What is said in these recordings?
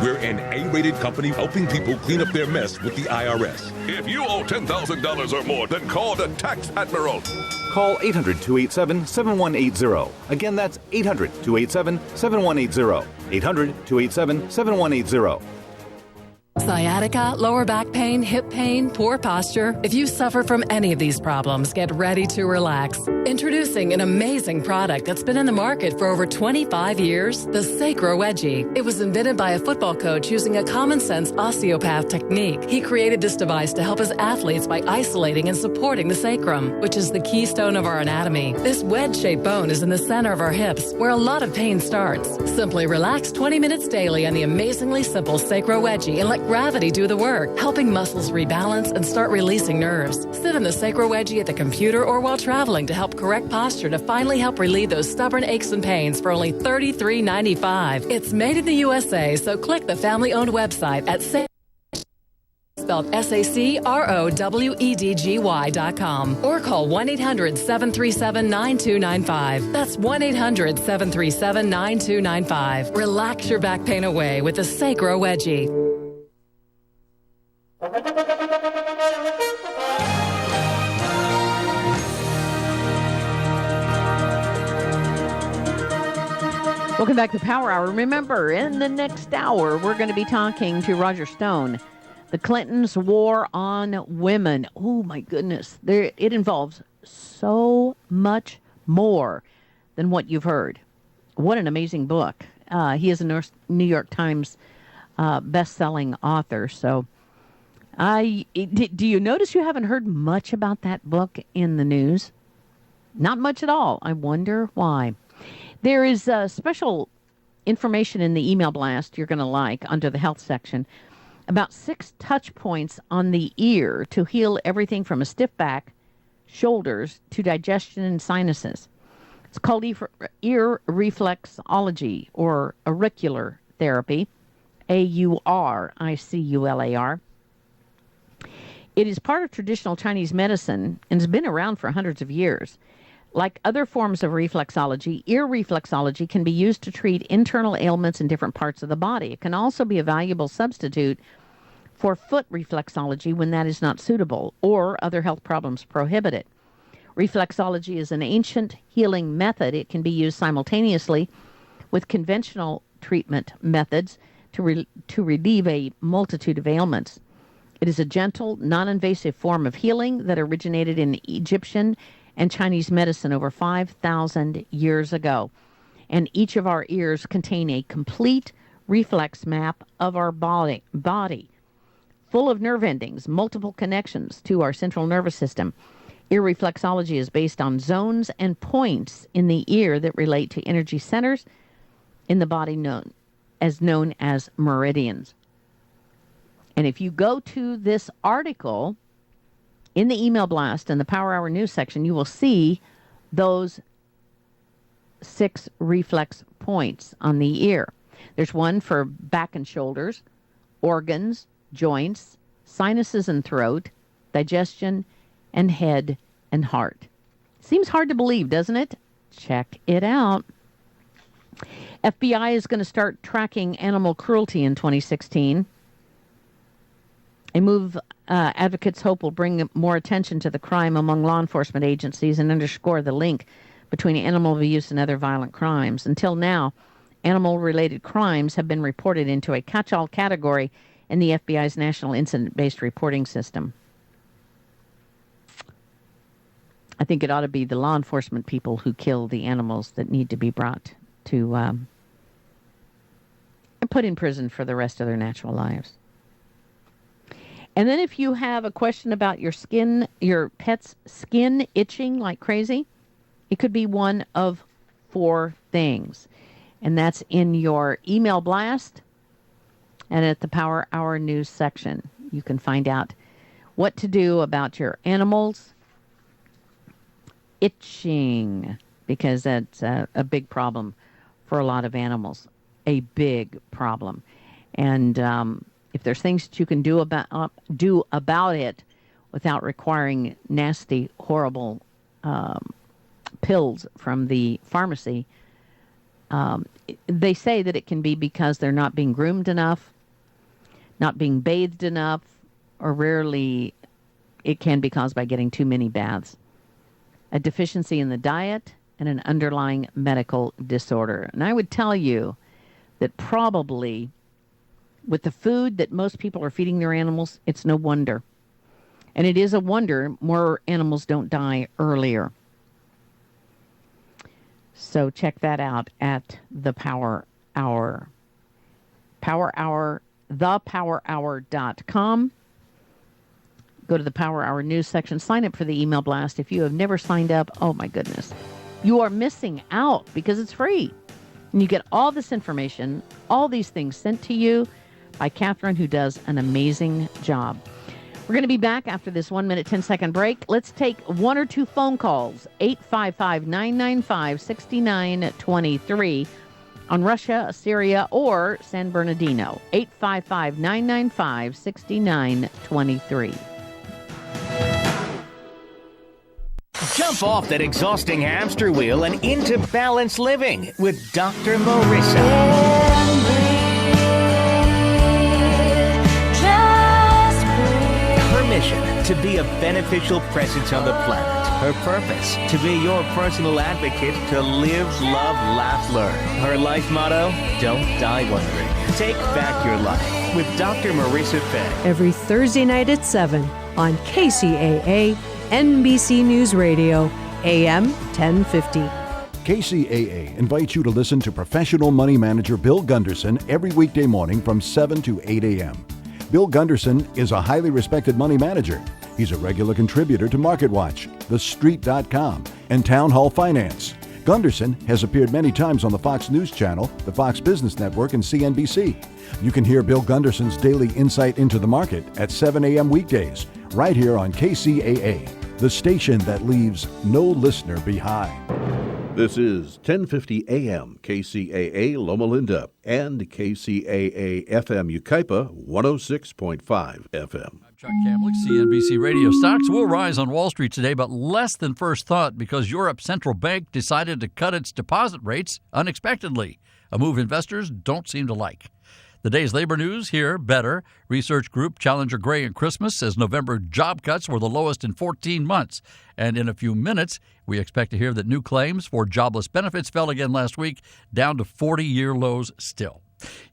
We're an A-rated company helping people clean up their mess with the IRS. If you owe $10,000 or more, then call the Tax Admiral. Call 800-287-7180. Again, that's 800-287-7180. 800-287-7180. Sciatica, lower back pain, hip pain, poor posture. If you suffer from any of these problems, get ready to relax. Introducing an amazing product that's been in the market for over 25 years, the Kcaa Wedgie. It was invented by a football coach using a common-sense osteopath technique. He created this device to help his athletes by isolating and supporting the sacrum, which is the keystone of our anatomy. This wedge-shaped bone is in the center of our hips, where a lot of pain starts. Simply relax 20 minutes daily on the amazingly simple Kcaa Wedgie and let gravity do the work, helping muscles rebalance and start releasing nerves. Sit in the Kcaa Wedgie at the computer or while traveling to help correct posture to finally help relieve those stubborn aches and pains for only $33.95. It's made in the USA, so click the family-owned website at spelled SACROWEDGY.com or call 1-800-737-9295. That's 1-800-737-9295. Relax your back pain away with the Kcaa Wedgie. Welcome back to Power Hour. Remember, in the next hour, we're going to be talking to Roger Stone. The Clintons' war on women. Oh, my goodness. It involves so much more than what you've heard. What an amazing book. He is a New York Times best-selling author. So, do you notice you haven't heard much about that book in the news? Not much at all. I wonder why. There is special information in the email blast you're going to like under the health section about 6 touch points on the ear to heal everything from a stiff back, shoulders, to digestion and sinuses. It's called ear reflexology or auricular therapy, AURICULAR. It is part of traditional Chinese medicine and has been around for hundreds of years. Like other forms of reflexology, ear reflexology can be used to treat internal ailments in different parts of the body. It can also be a valuable substitute for foot reflexology when that is not suitable or other health problems prohibit it. Reflexology is an ancient healing method. It can be used simultaneously with conventional treatment methods to relieve a multitude of ailments. It is a gentle, non-invasive form of healing that originated in Egyptian and Chinese medicine over 5,000 years ago. And each of our ears contain a complete reflex map of our body, full of nerve endings, multiple connections to our central nervous system. Ear reflexology is based on zones and points in the ear that relate to energy centers in the body known as meridians. And if you go to this article in the email blast in the Power Hour news section, you will see those 6 reflex points on the ear. There's one for back and shoulders, organs, joints, sinuses and throat, digestion, and head and heart. Seems hard to believe, doesn't it? Check it out. FBI is going to start tracking animal cruelty in 2016. A move advocates hope will bring more attention to the crime among law enforcement agencies and underscore the link between animal abuse and other violent crimes. Until now, animal-related crimes have been reported into a catch-all category in the FBI's National Incident-Based Reporting System. I think it ought to be the law enforcement people who kill the animals that need to be brought to and put in prison for the rest of their natural lives. And then if you have a question about your pet's skin itching like crazy, it could be one of 4 things. And that's in your email blast and at the Power Hour news section. You can find out what to do about your animals itching, because that's a big problem for a lot of animals. A big problem. And if there's things that you can do about it without requiring nasty, horrible pills from the pharmacy, They say that it can be because they're not being groomed enough, not being bathed enough, or rarely it can be caused by getting too many baths. A deficiency in the diet and an underlying medical disorder. And I would tell you that probably with the food that most people are feeding their animals, it's no wonder. And it is a wonder more animals don't die earlier. So check that out at the Power Hour. Power Hour, thepowerhour.com. Go to the Power Hour news section. Sign up for the email blast. If you have never signed up, oh my goodness, you are missing out because it's free. And you get all this information, all these things sent to you by Catherine, who does an amazing job. We're going to be back after this 1 minute, 10-second break. Let's take one or two phone calls. 855-995-6923 on Russia, Syria, or San Bernardino. 855-995-6923. Jump off that exhausting hamster wheel and into balanced living with Dr. Marissa. Her mission, to be a beneficial presence on the planet. Her purpose, to be your personal advocate to live, love, laugh, learn. Her life motto, don't die wondering. Take back your life with Dr. Marissa Fay. Every Thursday night at 7 on KCAA, NBC News Radio, AM 1050. KCAA invites you to listen to professional money manager Bill Gunderson every weekday morning from 7 to 8 a.m. Bill Gunderson is a highly respected money manager. He's a regular contributor to MarketWatch, TheStreet.com, and Town Hall Finance. Gunderson has appeared many times on the Fox News Channel, the Fox Business Network, and CNBC. You can hear Bill Gunderson's daily insight into the market at 7 a.m. weekdays, right here on KCAA, the station that leaves no listener behind. This is 1050 AM KCAA Loma Linda and KCAA FM Yucaipa 106.5 FM. I'm Chuck Kamlick, CNBC Radio. Stocks will rise on Wall Street today, but less than first thought because Europe's central bank decided to cut its deposit rates unexpectedly, a move investors don't seem to like. The day's labor news here, better. Research group Challenger Gray and Christmas says November job cuts were the lowest in 14 months. And in a few minutes, we expect to hear that new claims for jobless benefits fell again last week, down to 40-year lows still.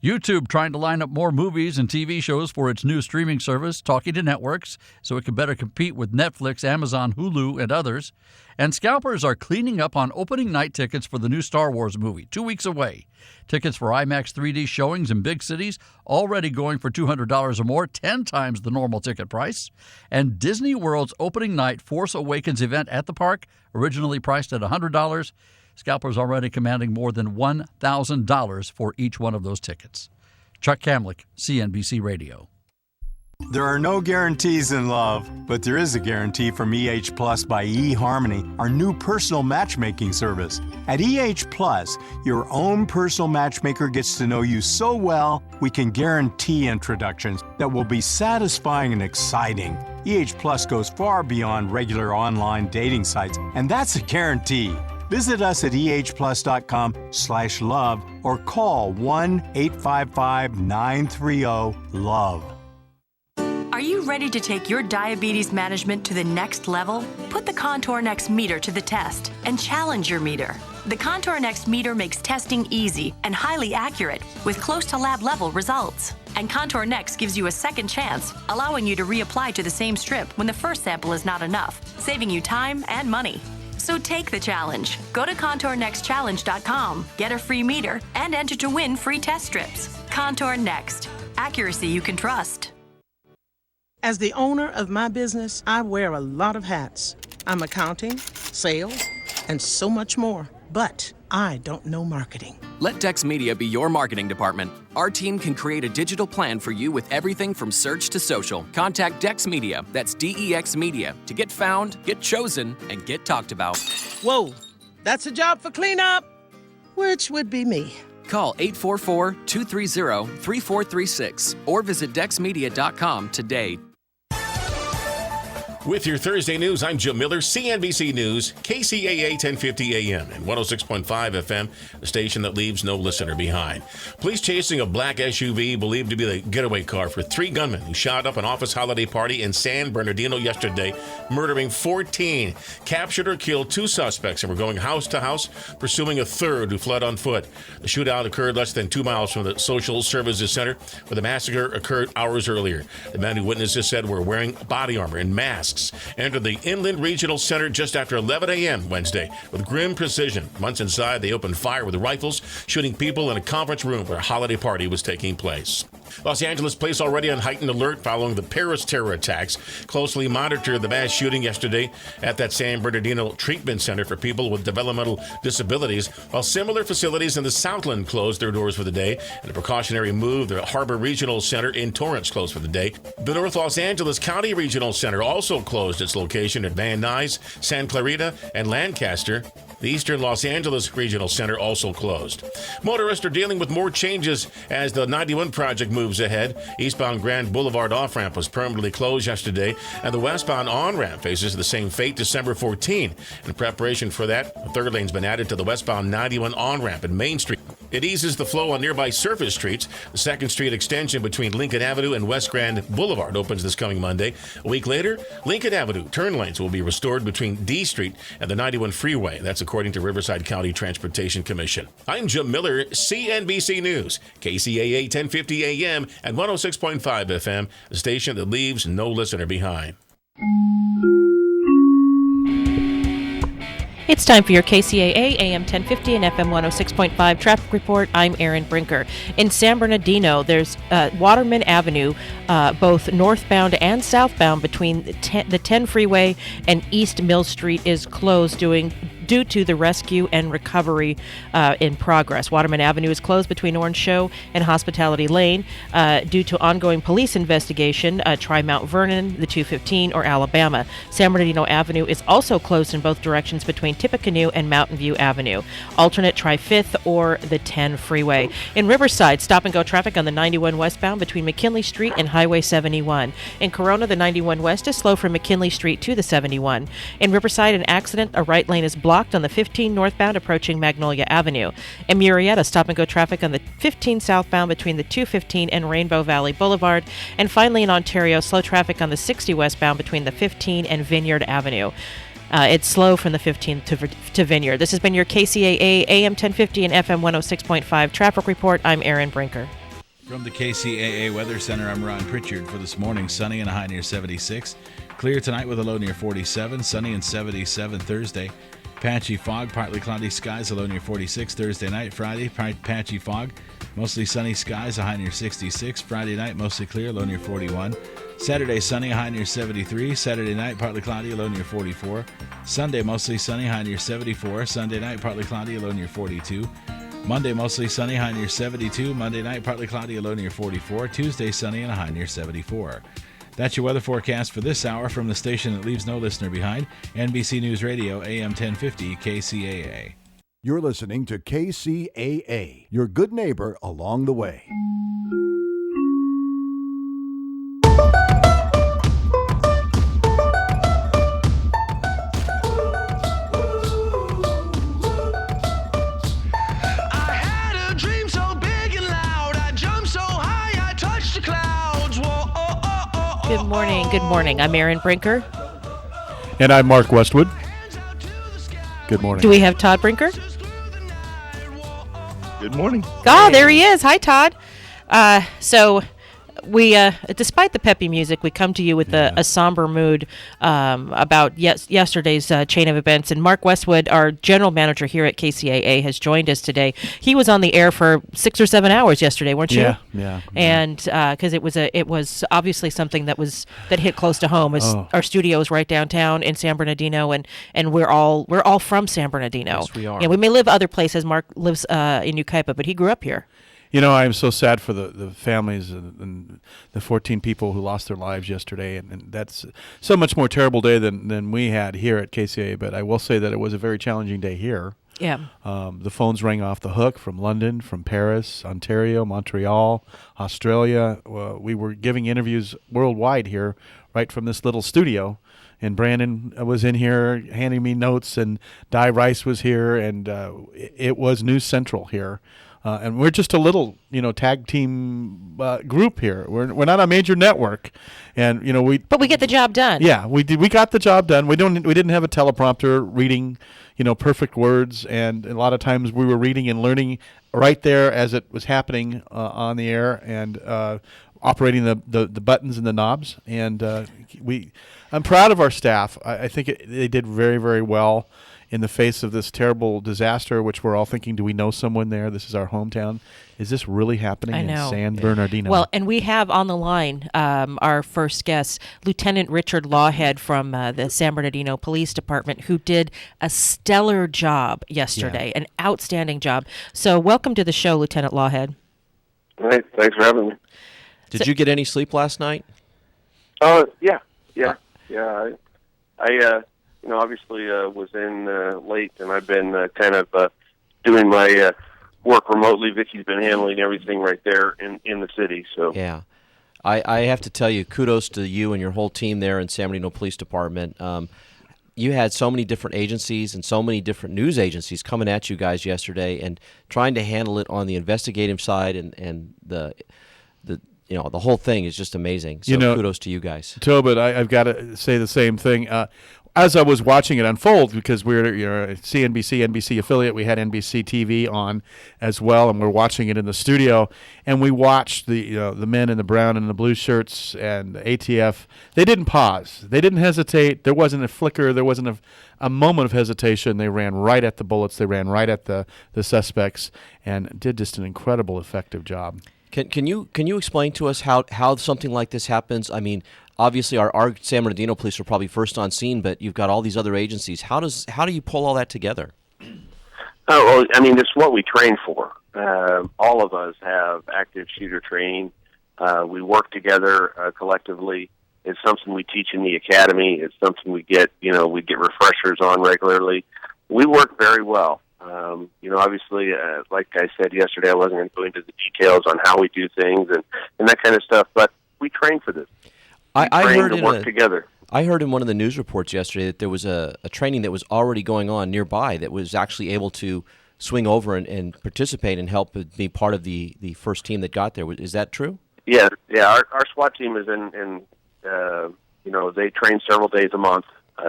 YouTube trying to line up more movies and TV shows for its new streaming service, talking to networks so it can better compete with Netflix, Amazon, Hulu, and others. And scalpers are cleaning up on opening night tickets for the new Star Wars movie, 2 weeks away. Tickets for IMAX 3D showings in big cities already going for $200 or more, 10 times the normal ticket price. And Disney World's opening night Force Awakens event at the park, originally priced at $100, scalpers already commanding more than $1,000 for each one of those tickets. Chuck Kamlick, CNBC Radio. There are no guarantees in love, but there is a guarantee from EH Plus by eHarmony, our new personal matchmaking service. At EH Plus, your own personal matchmaker gets to know you so well, we can guarantee introductions that will be satisfying and exciting. EH Plus goes far beyond regular online dating sites, and that's a guarantee. Visit us at ehplus.com/love or call 1-855-930-LOVE. Are you ready to take your diabetes management to the next level? Put the Contour Next meter to the test and challenge your meter. The Contour Next meter makes testing easy and highly accurate with close to lab level results. And Contour Next gives you a second chance, allowing you to reapply to the same strip when the first sample is not enough, saving you time and money. So take the challenge. Go to ContourNextChallenge.com, get a free meter, and enter to win free test strips. Contour Next. Accuracy you can trust. As the owner of my business, I wear a lot of hats. I'm accounting, sales, and so much more. But I don't know marketing. Let Dex Media be your marketing department. Our team can create a digital plan for you with everything from search to social. Contact Dex Media, that's DEX Media, to get found, get chosen, and get talked about. Whoa, that's a job for cleanup, which would be me. Call 844-230-3436 or visit dexmedia.com today. With your Thursday news, I'm Jim Miller, CNBC News, KCAA 1050 AM and 106.5 FM, the station that leaves no listener behind. Police chasing a black SUV believed to be the getaway car for 3 gunmen who shot up an office holiday party in San Bernardino yesterday, murdering 14. Captured or killed 2 suspects and were going house to house, pursuing a third who fled on foot. The shootout occurred less than 2 miles from the Social Services Center, where the massacre occurred hours earlier. The men who witnesses said were wearing body armor and masks. Entered the Inland Regional Center just after 11 a.m. Wednesday with grim precision. Once inside, they opened fire with rifles, shooting people in a conference room where a holiday party was taking place. Los Angeles police already on heightened alert following the Paris terror attacks. Closely monitored the mass shooting yesterday at that San Bernardino treatment center for people with developmental disabilities, while similar facilities in the Southland closed their doors for the day. In a precautionary move, the Harbor Regional Center in Torrance closed for the day. The North Los Angeles County Regional Center also closed its location at Van Nuys, San Clarita, and Lancaster. The Eastern Los Angeles Regional Center also closed. Motorists are dealing with more changes as the 91 project moves ahead. Eastbound Grand Boulevard off-ramp was permanently closed yesterday, and the westbound on-ramp faces the same fate December 14. In preparation for that, a third lane's been added to the westbound 91 on-ramp at Main Street. It eases the flow on nearby surface streets. The 2nd Street extension between Lincoln Avenue and West Grand Boulevard opens this coming Monday. A week later, Lincoln Avenue turn lanes will be restored between D Street and the 91 freeway. That's according to Riverside County Transportation Commission. I'm Jim Miller, CNBC News, KCAA 1050 AM and 106.5 FM, the station that leaves no listener behind. It's time for your KCAA AM 1050 and FM 106.5 traffic report. I'm Erin Brinker. In San Bernardino, there's Waterman Avenue, both northbound and southbound between the 10 freeway and East Mill Street is closed due to the rescue and recovery in progress. Waterman Avenue is closed between Orange Show and Hospitality Lane due to ongoing police investigation. Try Mount Vernon, the 215, or Alabama. San Bernardino Avenue is also closed in both directions between Tippecanoe and Mountain View Avenue. Alternate try 5th or the 10 freeway. In Riverside, stop-and-go traffic on the 91 westbound between McKinley Street and Highway 71. In Corona, the 91 west is slow from McKinley Street to the 71. In Riverside, an accident, a right lane is blocked on the 15 northbound approaching Magnolia Avenue. In Murrieta, stop-and-go traffic on the 15 southbound between the 215 and Rainbow Valley Boulevard. And finally, in Ontario, slow traffic on the 60 westbound between the 15 and Vineyard Avenue. It's slow from the 15th to Vineyard. This has been your KCAA AM 1050 and FM 106.5 traffic report. I'm Erin Brinker. From the KCAA Weather Center, I'm Ron Pritchard. For this morning, sunny and a high near 76. Clear tonight with a low near 47. Sunny and 77 Thursday. Patchy fog, partly cloudy skies, a low near 46. Thursday night, Friday, patchy fog. Mostly sunny skies, a high near 66. Friday night, mostly clear, low near 41. Saturday, sunny, a high near 73. Saturday night, partly cloudy, a low near 44. Sunday, mostly sunny, high near 74. Sunday night, partly cloudy, a low near 42. Monday, mostly sunny, high near 72. Monday night, partly cloudy, a low near 44. Tuesday, sunny and a high near 74. That's your weather forecast for this hour from the station that leaves no listener behind, NBC News Radio, AM 1050, KCAA. You're listening to KCAA, your good neighbor along the way. Good morning. I'm Erin Brinker. And I'm Mark Westwood. Good morning. Do we have Todd Brinker? Good morning. Oh, there he is. Hi, Todd. So we, despite the peppy music, we come to you with a somber mood about yesterday's chain of events. And Mark Westwood, our general manager here at KCAA, has joined us today. He was on the air for 6 or 7 hours yesterday, weren't you? Yeah. And because it was obviously something that hit close to home. Our studio is right downtown in San Bernardino, and we're all from San Bernardino. Yes, we are. Yeah, we may live other places. Mark lives in Yucaipa, but he grew up here. You know, I am so sad for the families and the 14 people who lost their lives yesterday, and that's so much more terrible day than we had here at KCAA. But I will say that it was a very challenging day here. Yeah. The phones rang off the hook from London, from Paris, Ontario, Montreal, Australia. We were giving interviews worldwide here, right from this little studio. And Brandon was in here handing me notes, and Di Rice was here, and it was News Central here. And we're just a little, tag team group here. We're not a major network, and But we get the job done. Yeah, we did. We got the job done. We didn't have a teleprompter reading, perfect words, and a lot of times we were reading and learning right there as it was happening on the air, and operating the buttons and the knobs. And I'm proud of our staff. I think they did very, very well in the face of this terrible disaster, which we're all thinking, do we know someone there? This is our hometown. Is this really happening in San Bernardino? Well, and we have on the line our first guest, Lieutenant Richard Lawhead from the San Bernardino Police Department, who did a stellar job yesterday, an outstanding job. So welcome to the show, Lieutenant Lawhead. All right, thanks for having me. Did you get any sleep last night? Yeah. I obviously was in late, and I've been kind of doing my work remotely. Vicky's been handling everything right there in the city. So yeah, I have to tell you, kudos to you and your whole team there in San Bernardino Police Department. You had so many different agencies and so many different news agencies coming at you guys yesterday, and trying to handle it on the investigative side, and the whole thing is just amazing. So kudos to you guys. Tobit, I've got to say the same thing. As I was watching it unfold, because we're a CNBC, NBC affiliate, we had NBC TV on as well, and we're watching it in the studio. And we watched the men in the brown and the blue shirts and the ATF. They didn't pause. They didn't hesitate. There wasn't a flicker. There wasn't a moment of hesitation. They ran right at the bullets. They ran right at the suspects, and did just an incredible, effective job. Can you explain to us how something like this happens? I mean, obviously our San Bernardino police are probably first on scene, but you've got all these other agencies. How do you pull all that together? Oh, well, I mean, it's what we train for. All of us have active shooter training. We work together collectively. It's something we teach in the academy. It's something we get refreshers on regularly. We work very well. Obviously, like I said yesterday, I wasn't going to go into the details on how we do things and that kind of stuff, but we train for this. I heard to work together. I heard in one of the news reports yesterday that there was a training that was already going on nearby that was actually able to swing over and participate and help be part of the first team that got there. Is that true? Yeah. Our SWAT team is in they train several days a month.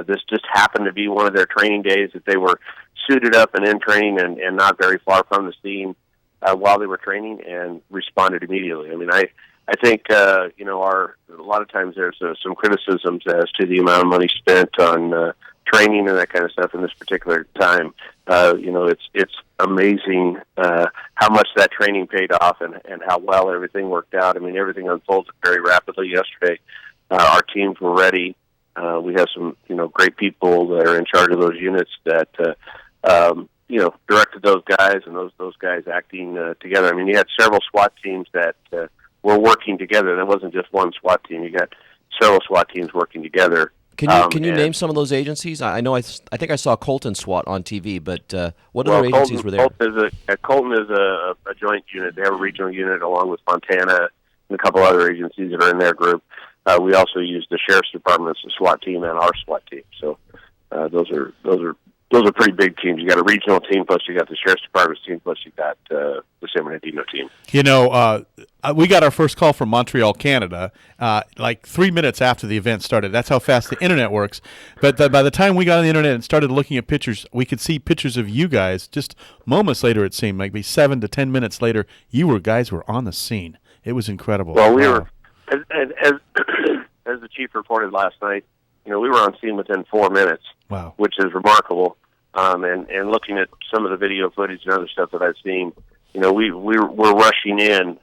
This just happened to be one of their training days that they were suited up and in training and not very far from the scene while they were training, and responded immediately. I mean, I think a lot of times there's some criticisms as to the amount of money spent on training and that kind of stuff in this particular time. It's amazing how much that training paid off and how well everything worked out. I mean, everything unfolded very rapidly yesterday. Our teams were ready. We have some great people that are in charge of those units that directed those guys, and those guys acting together. I mean, you had several SWAT teams that were working together. There wasn't just one SWAT team. You got several SWAT teams working together. Can you name some of those agencies? I know I think I saw Colton SWAT on TV, but what other agencies were there? Colton is a joint unit. They have a regional unit along with Montana and a couple other agencies that are in their group. We also use the Sheriff's Department's SWAT team and our SWAT team. So those are pretty big teams. You got a regional team, plus you got the Sheriff's Department's team, plus you got the San Bernardino team. We got our first call from Montreal, Canada, like 3 minutes after the event started. That's how fast the internet works. But by the time we got on the internet and started looking at pictures, we could see pictures of you guys just moments later. It seemed like maybe 7 to 10 minutes later, guys were on the scene. It was incredible. Well, we were, as the chief reported last night, we were on scene within 4 minutes. Wow. Which is remarkable. And looking at some of the video footage and other stuff that I've seen, we're rushing in.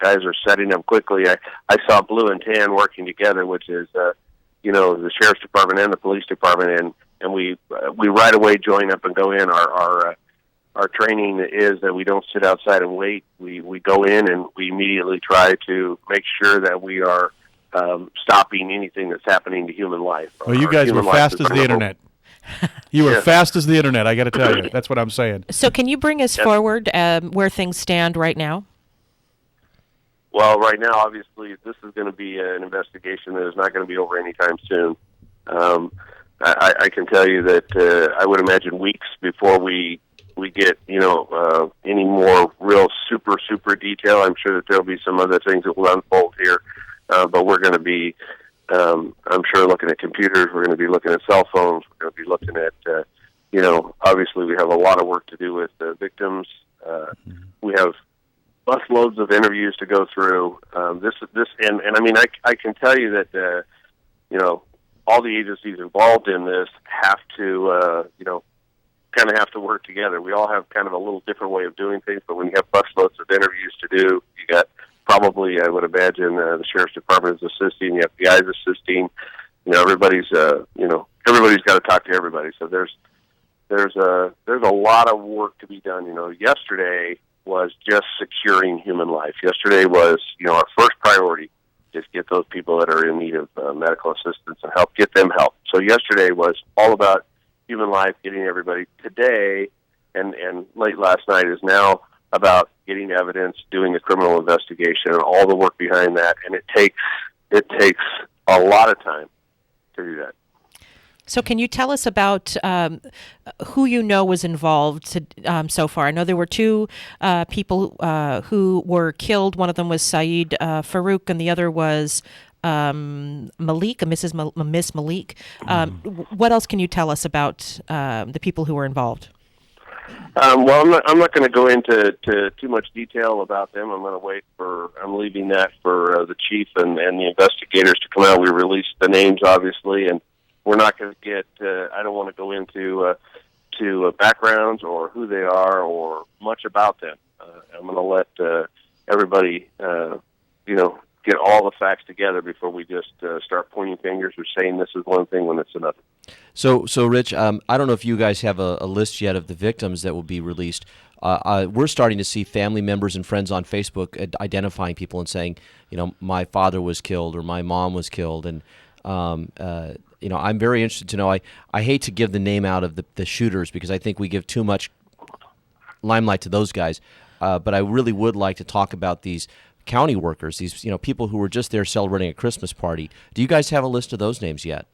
Guys are setting up quickly. I saw Blue and Tan working together, which is the Sheriff's Department and the Police Department, and we right away join up and go in. Our training is that we don't sit outside and wait. We go in and we immediately try to make sure that we are stopping anything that's happening to human life. Well, you guys were fast as the internet. You were fast as the internet, I got to tell you. That's what I'm saying. So can you bring us forward where things stand right now? Well, right now, obviously, this is going to be an investigation that is not going to be over anytime soon. I can tell you that I would imagine weeks before we get, any more real super detail. I'm sure that there'll be some other things that will unfold here, but we're going to be, I'm sure, looking at computers. We're going to be looking at cell phones. We're going to be looking at, obviously we have a lot of work to do with the victims. We have busloads of interviews to go through. And I mean, I can tell you that, all the agencies involved in this have to, kind of have to work together. We all have kind of a little different way of doing things, but when you have busloads of interviews to do, you got probably, I would imagine, the Sheriff's Department is assisting, the FBI is assisting. Everybody's got to talk to everybody. So there's a lot of work to be done. Yesterday was just securing human life. Yesterday was, our first priority. Just get those people that are in need of medical assistance and help, get them help. So yesterday was all about human life, getting everybody. Today and late last night is now about getting evidence, doing a criminal investigation, and all the work behind that. And it takes a lot of time to do that. So can you tell us about who was involved so far? I know there were two people who were killed. One of them was Saeed Farouk, and the other was Malik, Miss Malik. What else can you tell us about the people who were involved? Well, I'm not going to go into too much detail about them. I'm leaving that for the chief and the investigators to come out. We released the names, obviously, and we're not going to get, I don't want to go into backgrounds or who they are or much about them. I'm going to let everybody, get all the facts together before we just start pointing fingers or saying this is one thing when it's another. So Rich, I don't know if you guys have a list yet of the victims that will be released. We're starting to see family members and friends on Facebook identifying people and saying, my father was killed or my mom was killed. And, I'm very interested to know. I hate to give the name out of the shooters because I think we give too much limelight to those guys. But I really would like to talk about these county workers, these people who were just there celebrating a Christmas party. Do you guys have a list of those names yet?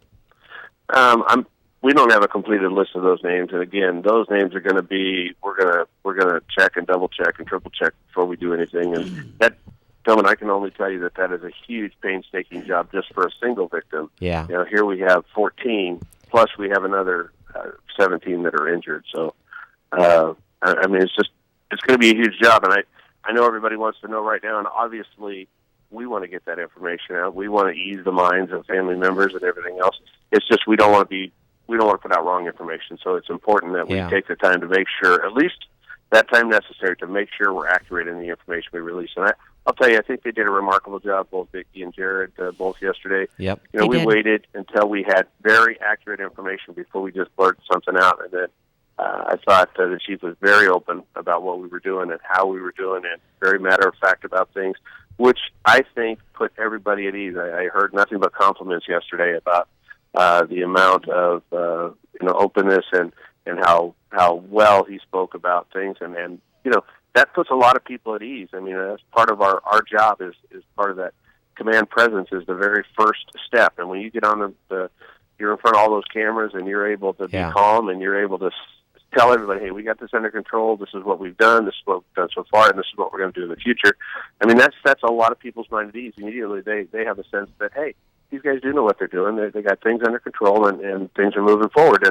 We don't have a completed list of those names, and again, those names are going to be we're gonna check and double check and triple check before we do anything. And that, Tillman, I can only tell you that is a huge, painstaking job just for a single victim. Yeah. Here we have 14, plus we have another 17 that are injured. So, I mean, it's going to be a huge job, and I know everybody wants to know right now, and obviously we want to get that information out. We want to ease the minds of family members and everything else. It's just we don't want to put out wrong information. So it's important that we take the time to make sure, at least that time necessary, to make sure we're accurate in the information we release. And I'll tell you, I think they did a remarkable job, both Vicki and Jared, both yesterday. Yep. We waited until we had very accurate information before we just blurted something out. And then I thought the chief was very open about what we were doing and how we were doing it, very matter-of-fact about things, which I think put everybody at ease. I heard nothing but compliments yesterday about the amount of openness and how well he spoke about things, and that puts a lot of people at ease. I mean, that's part of our job is part of that command presence is the very first step. And when you get on you're in front of all those cameras and you're able to be calm and you're able to tell everybody, hey, we got this under control. This is what we've done. This is what we've done so far, and this is what we're going to do in the future. I mean, that sets a lot of people's mind at ease. Immediately, they have a sense that, hey, these guys do know what they're doing. They got things under control, and things are moving forward.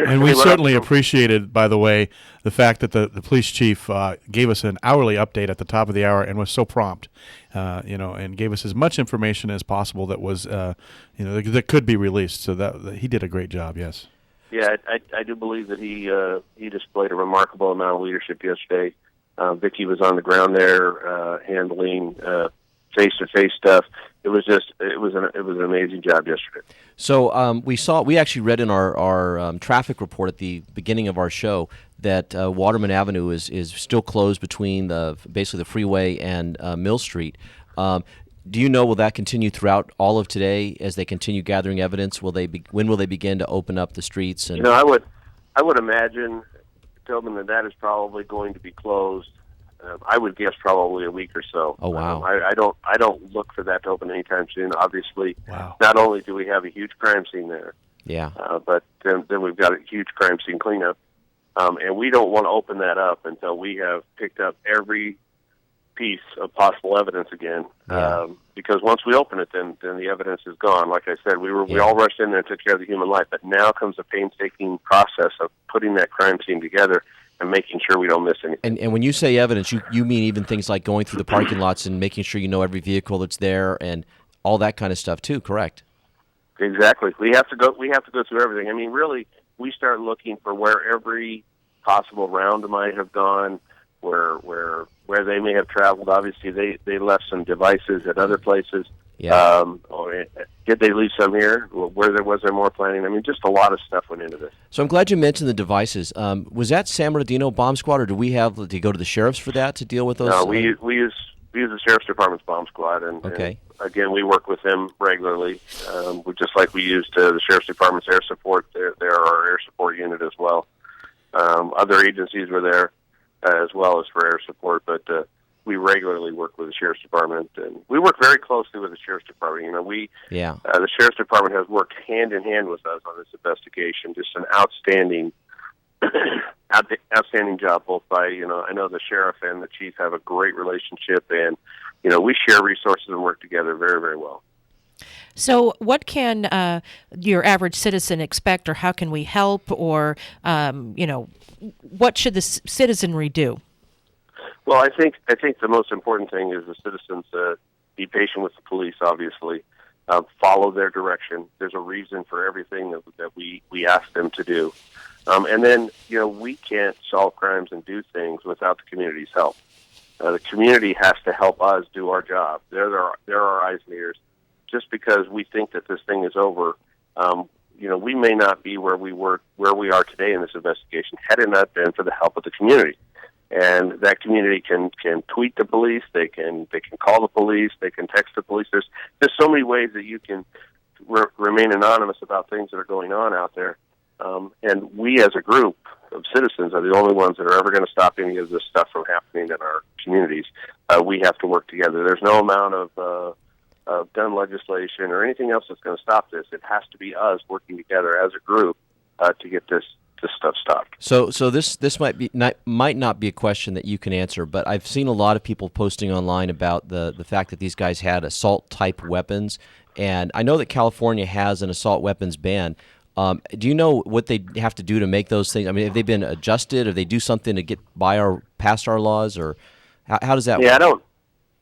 And we certainly appreciated, by the way, the fact that the police chief gave us an hourly update at the top of the hour and was so prompt, and gave us as much information as possible that was, that could be released. So that he did a great job. Yes. Yeah, I do believe that he displayed a remarkable amount of leadership yesterday. Vicki was on the ground there handling face-to-face stuff. It was an amazing job yesterday. So we actually read in our traffic report at the beginning of our show that Waterman Avenue is still closed between basically the freeway and Mill Street. Do you know, will that continue throughout all of today as they continue gathering evidence? When will they begin to open up the streets? And I would imagine, Tobin, that is probably going to be closed. I would guess probably a week or so. Oh wow! I don't look for that to open anytime soon. Obviously, wow. Not only do we have a huge crime scene there, yeah, but then we've got a huge crime scene cleanup, and we don't want to open that up until we have picked up every piece of possible evidence again. Yeah. Because once we open it, then the evidence is gone. Like I said, we all rushed in there and took care of the human life, but now comes the painstaking process of putting that crime scene together and making sure we don't miss anything. And when you say evidence, you mean even things like going through the parking lots and making sure you know every vehicle that's there and all that kind of stuff too, correct? Exactly. We have to go through everything. I mean, really, we start looking for where every possible round might have gone, where they may have traveled. Obviously, they left some devices at other places. Yeah. Or did they leave some here? Was there more planning? I mean, just a lot of stuff went into this. So I'm glad you mentioned the devices. Was that San Bernardino bomb squad, or do we have to go to the sheriffs for that to deal with those? No, we use the sheriff's department's bomb squad, and again, we work with them regularly. Just like we used the sheriff's department's air support. They're our air support unit as well. Other agencies were there as well as for air support, but we regularly work with the sheriff's department, and we work very closely with the sheriff's department. The sheriff's department has worked hand in hand with us on this investigation. Just an outstanding job, both by I know the sheriff and the chief have a great relationship, and we share resources and work together very, very well. So what can your average citizen expect, or how can we help, or what should the citizenry do? Well, I think the most important thing is the citizens be patient with the police, obviously. Follow their direction. There's a reason for everything that we ask them to do. And then, we can't solve crimes and do things without the community's help. The community has to help us do our job. They're our eyes and ears. Just because we think that this thing is over, we may not be where we are today in this investigation had it not been for the help of the community. And that community can tweet the police, they can call the police, they can text the police. There's so many ways that you can remain anonymous about things that are going on out there. And we as a group of citizens are the only ones that are ever going to stop any of this stuff from happening in our communities. We have to work together. There's no amount of gun legislation or anything else that's going to stop this. It has to be us working together as a group to get this stuff stopped. So this might not be a question that you can answer, but I've seen a lot of people posting online about the fact that these guys had assault type weapons, and I know that California has an assault weapons ban. Do you know what they have to do to make those things? I mean, have they been adjusted? Or they do something to get past our laws, or how does that work? I don't.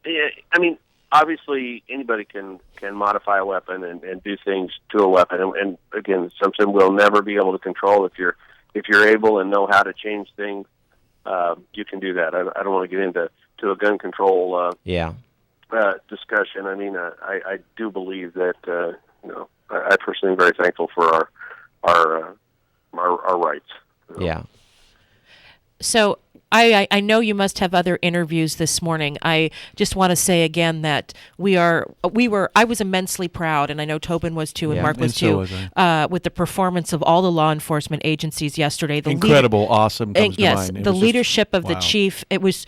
Yeah, I mean, obviously anybody can modify a weapon and do things to a weapon, and again, something we'll never be able to control. If you're able and know how to change things, you can do that. I don't want to get into a gun control discussion. I mean, I do believe that I personally am very thankful for our rights. Yeah. So I know you must have other interviews this morning. I just want to say again that I was immensely proud, and I know Tobin was too, and Mark was too, with the performance of all the law enforcement agencies yesterday. Incredible, awesome comes to yes, mind. The leadership of the chief. It was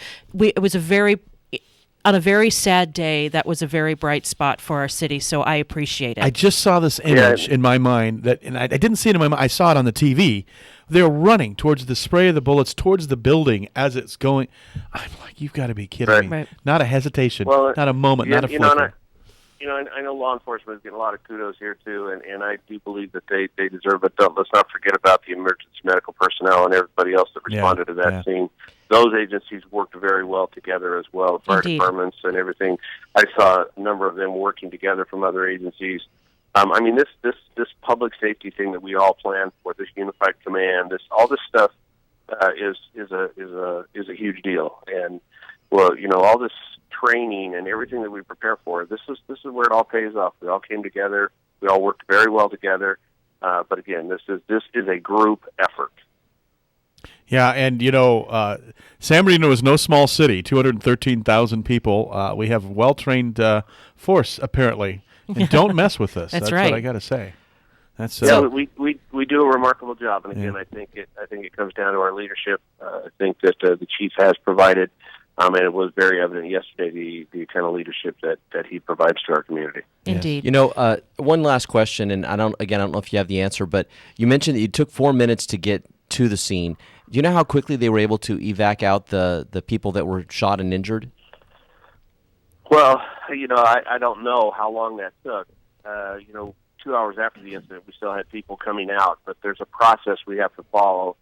on a very sad day, that was a very bright spot for our city, so I appreciate it. I just saw this image in my mind, and I didn't see it in my mind. I saw it on the TV. They're running towards the spray of the bullets, towards the building as it's going. I'm like, you've got to be kidding me. Right. Not a hesitation, not a moment, not a flicker. I know law enforcement is getting a lot of kudos here, too, and I do believe that they deserve it. Let's not forget about the emergency medical personnel and everybody else that responded to that scene. Those agencies worked very well together as well, fire departments and everything. I saw a number of them working together from other agencies. I mean, this public safety thing that we all plan for, this unified command, all this stuff is a huge deal. And all this training and everything that we prepare for, this is where it all pays off. We all came together. We all worked very well together. But again, this is a group effort. Yeah, and San Bernardino is no small city, 213,000 people. We have a well-trained force, apparently. And don't mess with us. That's right. what I got to say. That's we do a remarkable job, and again, I think it comes down to our leadership. I think that the chief has provided, and it was very evident yesterday the kind of leadership that he provides to our community. Indeed. One last question, and I don't know if you have the answer, but you mentioned that you took 4 minutes to get to the scene. Do you know how quickly they were able to evac out the people that were shot and injured? Well, I don't know how long that took. 2 hours after the incident, we still had people coming out, but there's a process we have to follow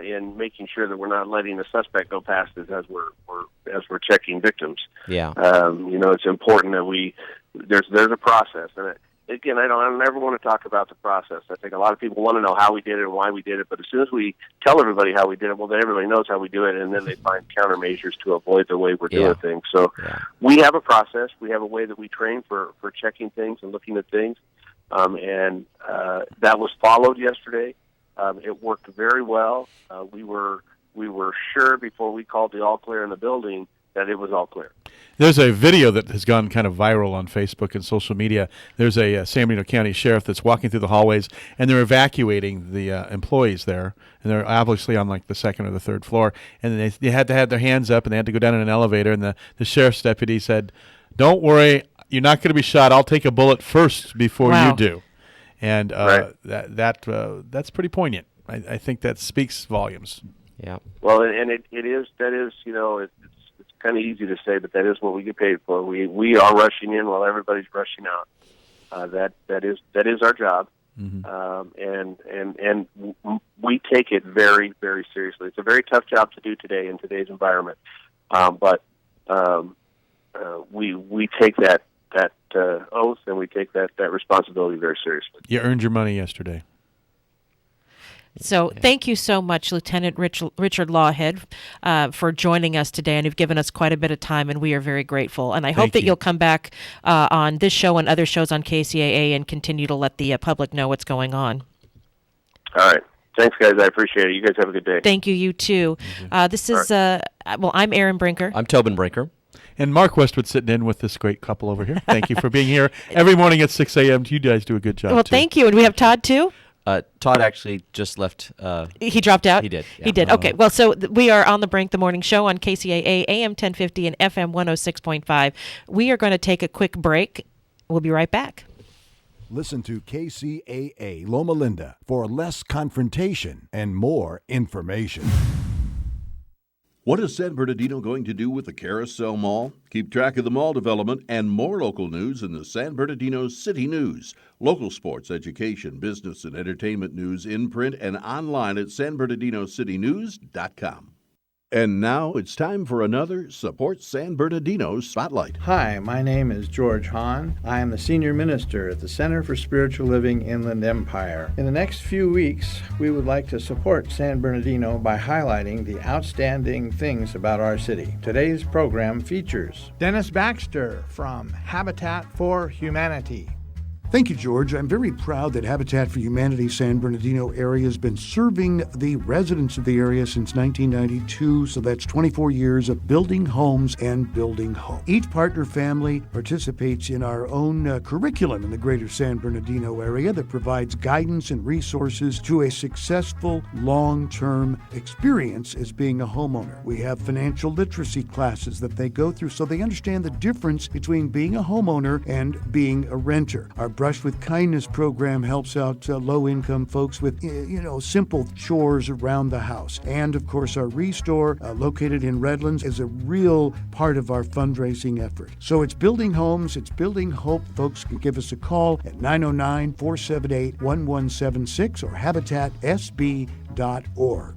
in making sure that we're not letting the suspect go past us as we're checking victims. Yeah. It's important that there's a process, and again, I never want to talk about the process. I think a lot of people want to know how we did it and why we did it, but as soon as we tell everybody how we did it, well, then everybody knows how we do it, and then they find countermeasures to avoid the way we're doing things. So we have a process. We have a way that we train for checking things and looking at things, and that was followed yesterday. It worked very well. We were sure before we called the all clear in the building that it was all clear. There's a video that has gone kind of viral on Facebook and social media. There's a San Bernardino County sheriff that's walking through the hallways, and they're evacuating the employees there, and they're obviously on like the second or the third floor, and they had to have their hands up, and they had to go down in an elevator, and the sheriff's deputy said, "Don't worry, you're not going to be shot. I'll take a bullet first before you do." And that's pretty poignant. I think that speaks volumes. Yeah. Well, and it is it's kind of easy to say, but that is what we get paid for. We are rushing in while everybody's rushing out. That is our job, and we take it very, very seriously. It's a very tough job to do today in today's environment, but we take that oath and we take that responsibility very seriously. You earned your money yesterday. So thank you so much, Lieutenant Richard Lawhead, for joining us today, and you've given us quite a bit of time, and we are very grateful. And I hope that you'll come back on this show and other shows on KCAA and continue to let the public know what's going on. All right. Thanks, guys. I appreciate it. You guys have a good day. Thank you. You too. This is, I'm Erin Brinker. I'm Tobin Brinker. And Mark Westwood sitting in with this great couple over here. Thank you for being here every morning at 6 a.m. You guys do a good job, too. Thank you. And we have Todd, too? Todd actually just left. He dropped out? He did. Yeah. He did. Okay. Well, so we are on The Brink, the morning show on KCAA, AM 1050 and FM 106.5. We are going to take a quick break. We'll be right back. Listen to KCAA Loma Linda for less confrontation and more information. What is San Bernardino going to do with the Carousel Mall? Keep track of the mall development and more local news in the San Bernardino City News. Local sports, education, business, and entertainment news in print and online at sanbernardinocitynews.com. And now it's time for another Support San Bernardino Spotlight. Hi, my name is George Hahn. I am the Senior Minister at the Center for Spiritual Living Inland Empire. In the next few weeks, we would like to support San Bernardino by highlighting the outstanding things about our city. Today's program features Dennis Baxter from Habitat for Humanity. Thank you, George. I'm very proud that Habitat for Humanity San Bernardino area has been serving the residents of the area since 1992, so that's 24 years of building homes and building hope. Each partner family participates in our own curriculum in the greater San Bernardino area that provides guidance and resources to a successful long-term experience as being a homeowner. We have financial literacy classes that they go through so they understand the difference between being a homeowner and being a renter. Our Brush with Kindness program helps out low-income folks with, simple chores around the house. And, of course, our Restore, located in Redlands, is a real part of our fundraising effort. So it's building homes, it's building hope. Folks can give us a call at 909-478-1176 or habitatsb.org.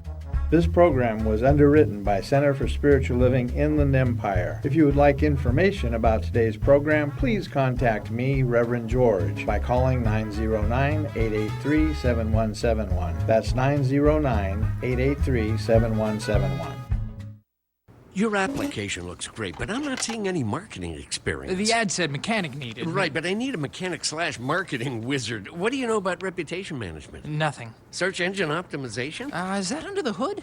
This program was underwritten by Center for Spiritual Living Inland Empire. If you would like information about today's program, please contact me, Reverend George, by calling 909-883-7171. That's 909-883-7171. Your application looks great, but I'm not seeing any marketing experience. The ad said mechanic needed. Right, but I need a mechanic/marketing wizard. What do you know about reputation management? Nothing. Search engine optimization? Is that under the hood?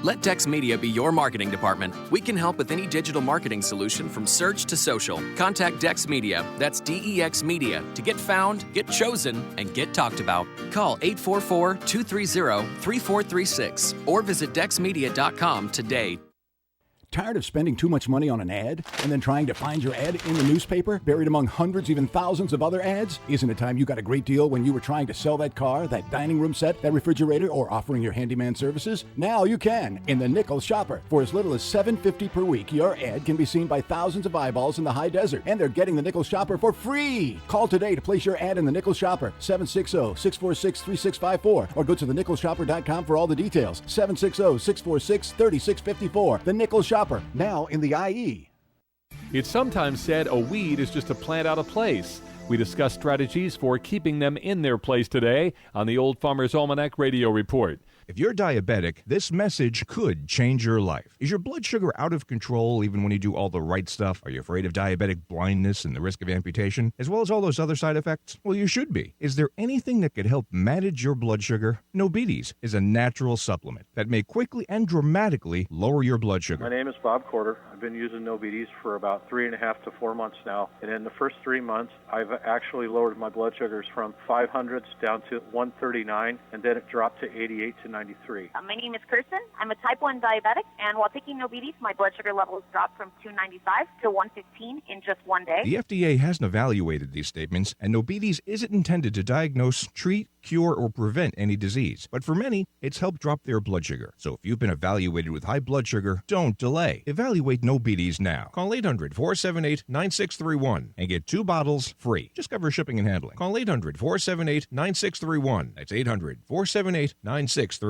Let Dex Media be your marketing department. We can help with any digital marketing solution from search to social. Contact Dex Media, that's DEX Media, to get found, get chosen, and get talked about. Call 844-230-3436 or visit dexmedia.com today. Tired of spending too much money on an ad and then trying to find your ad in the newspaper, buried among hundreds, even thousands of other ads? Isn't it time you got a great deal when you were trying to sell that car, that dining room set, that refrigerator, or offering your handyman services? Now you can in the Nickel Shopper. For as little as $7.50 per week, your ad can be seen by thousands of eyeballs in the high desert, and they're getting the Nickel Shopper for free. Call today to place your ad in the Nickel Shopper, 760-646-3654, or go to thenickelshopper.com for all the details, 760-646-3654. The Nickel Shopper. Now in the IE. It's sometimes said a weed is just a plant out of place. We discuss strategies for keeping them in their place today on the Old Farmer's Almanac Radio Report. If you're diabetic, this message could change your life. Is your blood sugar out of control even when you do all the right stuff? Are you afraid of diabetic blindness and the risk of amputation, as well as all those other side effects? Well, you should be. Is there anything that could help manage your blood sugar? Nobetes is a natural supplement that may quickly and dramatically lower your blood sugar. My name is Bob Corder. I've been using Nobetes for about 3.5 to 4 months now, and in the first 3 months, I've actually lowered my blood sugars from 500s down to 139, and then it dropped to 88 to 93. My name is Kirsten. I'm a type 1 diabetic, and while taking Nobetes, my blood sugar levels dropped from 295 to 115 in just 1 day. The FDA hasn't evaluated these statements, and Nobetes isn't intended to diagnose, treat, cure, or prevent any disease. But for many, it's helped drop their blood sugar. So if you've been evaluated with high blood sugar, don't delay. Evaluate Nobetes now. Call 800-478-9631 and get 2 bottles free. Just cover shipping and handling. Call 800-478-9631. That's 800-478-9631.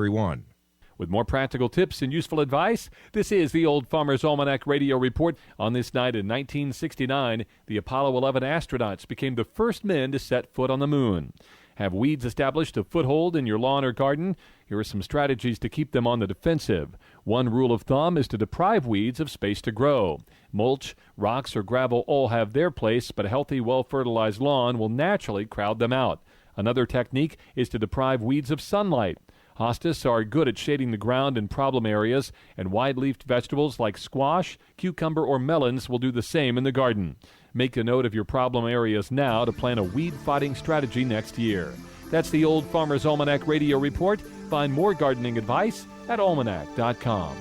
With more practical tips and useful advice, this is the Old Farmer's Almanac Radio Report. On this night in 1969, the Apollo 11 astronauts became the first men to set foot on the moon. Have weeds established a foothold in your lawn or garden? Here are some strategies to keep them on the defensive. One rule of thumb is to deprive weeds of space to grow. Mulch, rocks, or gravel all have their place, but a healthy, well-fertilized lawn will naturally crowd them out. Another technique is to deprive weeds of sunlight. Hostas are good at shading the ground in problem areas, and wide-leafed vegetables like squash, cucumber, or melons will do the same in the garden. Make a note of your problem areas now to plan a weed-fighting strategy next year. That's the Old Farmer's Almanac Radio Report. Find more gardening advice at almanac.com.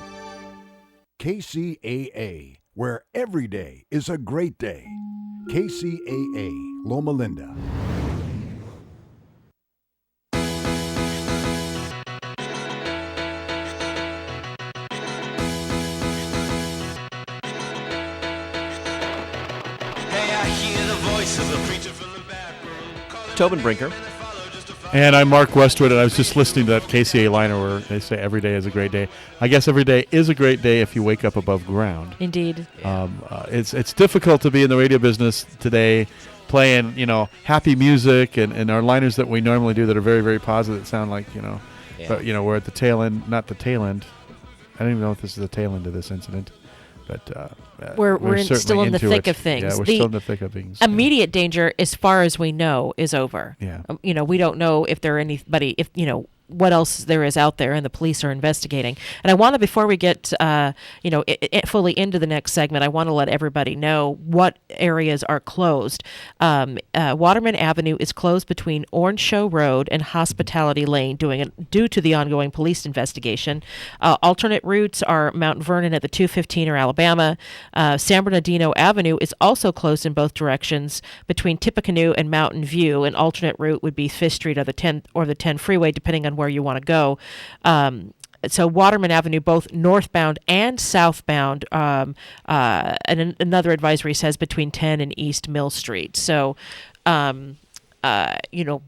KCAA, where every day is a great day. KCAA, Loma Linda. Tobin Brinker. And I'm Mark Westwood, and I was just listening to that KCA liner where they say every day is a great day. I guess every day is a great day if you wake up above ground. Indeed. It's difficult to be in the radio business today playing, happy music and our liners that we normally do that are very, very positive that sound like, but, we're at the tail end, not the tail end. I don't even know if this is the tail end of this incident. But we're still in the thick of things. Yeah, we're still in the thick of things. Immediate danger, as far as we know, is over. Yeah. We don't know if there are anybody, what else there is out there, and the police are investigating. And I want to, before we get, fully into the next segment, I want to let everybody know what areas are closed. Waterman Avenue is closed between Orange Show Road and Hospitality Lane due to the ongoing police investigation. Alternate routes are Mount Vernon at the 215 or Alabama. San Bernardino Avenue is also closed in both directions between Tippecanoe and Mountain View. An alternate route would be Fifth Street or the 10 freeway, depending on where you want to go. So Waterman Avenue, both northbound and southbound, and another advisory says between 10 and East Mill Street. So,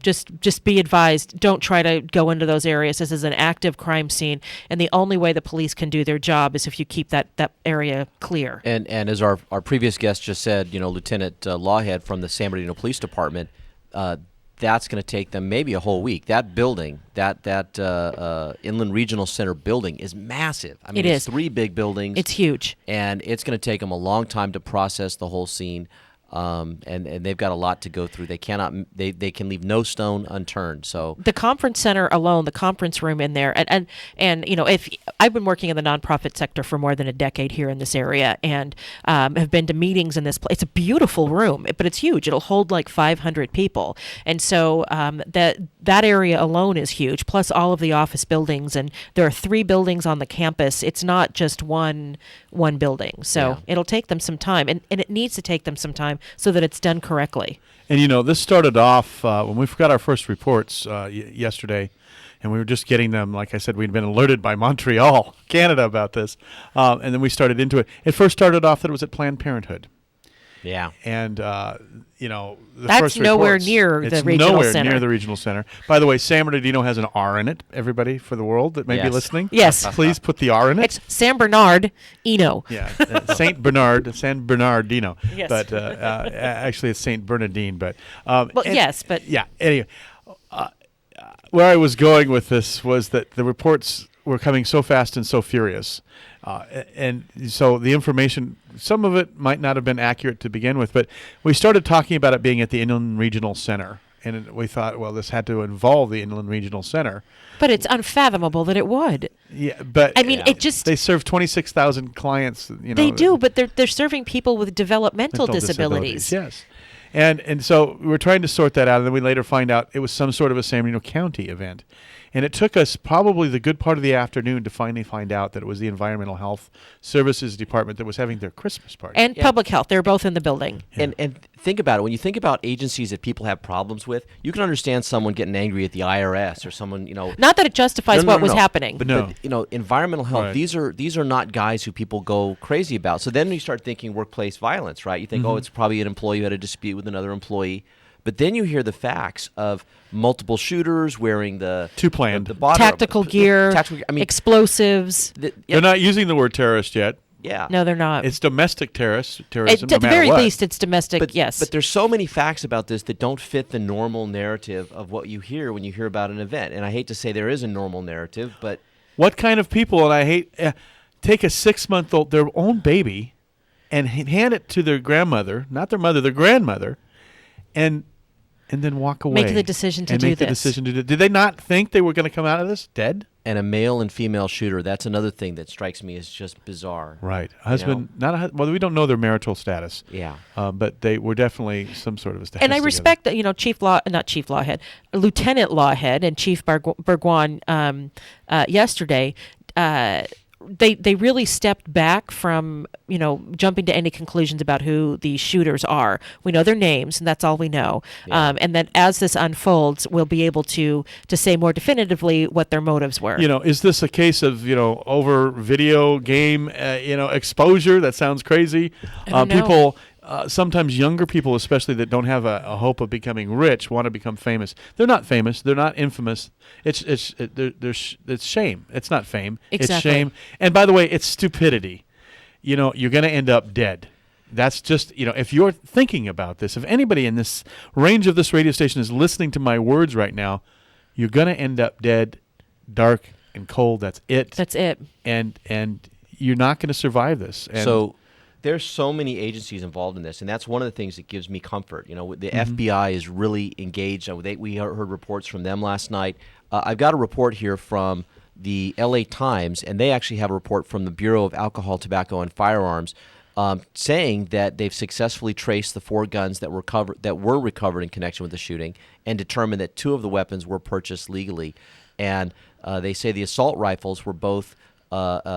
just be advised, don't try to go into those areas. This is an active crime scene, and the only way the police can do their job is if you keep that area clear. And as our previous guest just said, Lieutenant Lawhead from the San Bernardino Police Department, that's going to take them maybe a whole week. That building, that Inland Regional Center building is massive. I mean, It it's is. 3 big buildings. It's huge. And it's going to take them a long time to process the whole scene. And they've got a lot to go through. They cannot. They can leave no stone unturned. So The conference center alone, the conference room in there, and if I've been working in the nonprofit sector for more than a decade here in this area, and have been to meetings in this place. It's a beautiful room, but it's huge. It'll hold like 500 people, and so that area alone is huge. Plus all of the office buildings, and there are 3 buildings on the campus. It's not just one building. So it'll take them some time, and it needs to take them some time so that it's done correctly. And this started off when we got our first reports yesterday, and we were just getting them. Like I said, we'd been alerted by Montreal, Canada, about this, and then we started into it. It first started off that it was at Planned Parenthood. Yeah. And, the That's first nowhere reports, near the it's regional nowhere center. near the regional center. By the way, San Bernardino has an R in it, everybody, for the world that may be Yes. listening. Yes. Please put the R in it. It's San Bernardino. Yeah, San Bernardino. Yes. But actually, it's Saint Bernardine. But yeah. Anyway, where I was going with this was that the reports were coming so fast and so furious, and so the information, some of it might not have been accurate to begin with. But we started talking about it being at the Inland Regional Center, and we thought, well, this had to involve the Inland Regional Center. But it's unfathomable that it would. Yeah, but I mean, it just they serve 26,000 clients. they do, but they're serving people with developmental mental disabilities. Yes. And so we were trying to sort that out, and then we later find out it was some sort of a San Bernardino County event. And it took us probably the good part of the afternoon to finally find out that it was the Environmental Health Services Department that was having their Christmas party. And public health. They're both in the building. And think about it. When you think about agencies that people have problems with, you can understand someone getting angry at the IRS or someone, Not that it justifies what was happening. But environmental health, Right. these are not guys who people go crazy about. So then you start thinking workplace violence, right? You think, Mhm. it's probably an employee who had a dispute with another employee. But then you hear the facts of multiple shooters wearing the planned the body Tactical gear, explosives. They're not using the word terrorist yet. Yeah. No, they're not. It's domestic terrorism. At no the matter very what. least, it's domestic, yes. But there's so many facts about this that don't fit the normal narrative of what you hear when you hear about an event. And I hate to say there is a normal narrative, but What kind of people, and I hate, take a 6-month-old, their own baby, and hand it to their grandmother, not their mother, their grandmother, and then walk away. Make the decision to and do make the this. decision to do. Did they not think they were going to come out of this dead? and a male and female shooter, that's another thing that strikes me as just bizarre. Right. You Husband, know? not a well, we don't know their marital status. Yeah. But they were definitely some sort of a status. And I respect that, Lieutenant Lawhead and Chief Burgwan yesterday. They really stepped back from, jumping to any conclusions about who the shooters are. We know their names, and that's all we know. Yeah. And that as this unfolds, we'll be able to say more definitively what their motives were. Is this a case of, over video game, exposure? That sounds crazy. I don't know. People, sometimes younger people, especially that don't have a hope of becoming rich, want to become famous. They're not famous. They're not infamous. It's shame. It's not fame. It's Exactly. shame. And by the way, it's stupidity. You're going to end up dead. That's just, if you're thinking about this, if anybody in this range of this radio station is listening to my words right now, you're going to end up dead, dark and cold. That's it. That's it. And you're not going to survive this. And So there's so many agencies involved in this, and that's one of the things that gives me comfort. The Mhm. FBI is really engaged. We heard reports from them last night. I've got a report here from the LA Times, and they actually have a report from the Bureau of Alcohol, Tobacco, and Firearms saying that they've successfully traced the 4 guns that were recovered in connection with the shooting and determined that 2 of the weapons were purchased legally. And they say the assault rifles were both, one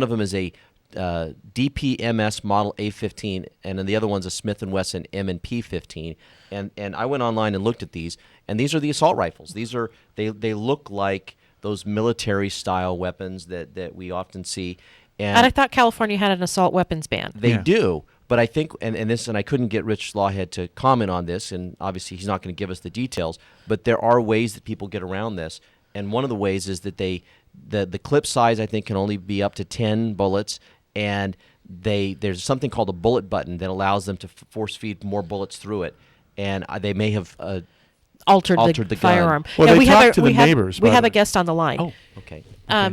of them is a DPMS model A15, and then the other one's a Smith & Wesson M&P 15. And I went online and looked at these, and these are the assault rifles. They look like those military-style weapons that we often see. And I thought California had an assault weapons ban. They do, but I think, and I couldn't get Rich Lawhead to comment on this, and obviously he's not going to give us the details, but there are ways that people get around this, and one of the ways is that the clip size, I think, can only be up to 10 bullets, and there's something called a bullet button that allows them to force feed more bullets through it. and they may have altered the gun. firearm. Well, Now, they we have talked a- to the we have- neighbors. We about have a it. guest on the line. Oh, okay.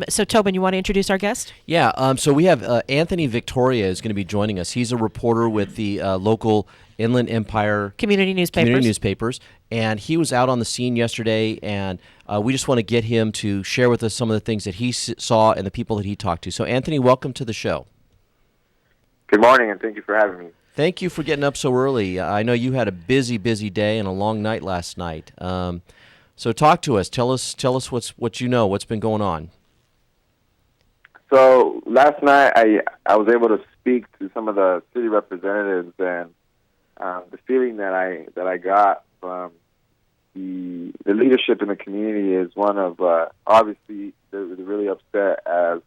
So, Tobin, you want to introduce our guest? Yeah, so we have Anthony Victoria is going to be joining us. He's a reporter with the local Inland Empire Community newspapers. And he was out on the scene yesterday, and we just want to get him to share with us some of the things that he saw and the people that he talked to. So, Anthony, welcome to the show. Good morning, and thank you for having me. Thank you for getting up so early. I know you had a busy day and a long night last night. So talk to us. Tell us what you know. What's been going on? So last night, I was able to speak to some of the city representatives, and the feeling that I got from the leadership in the community is one of obviously they're really upset as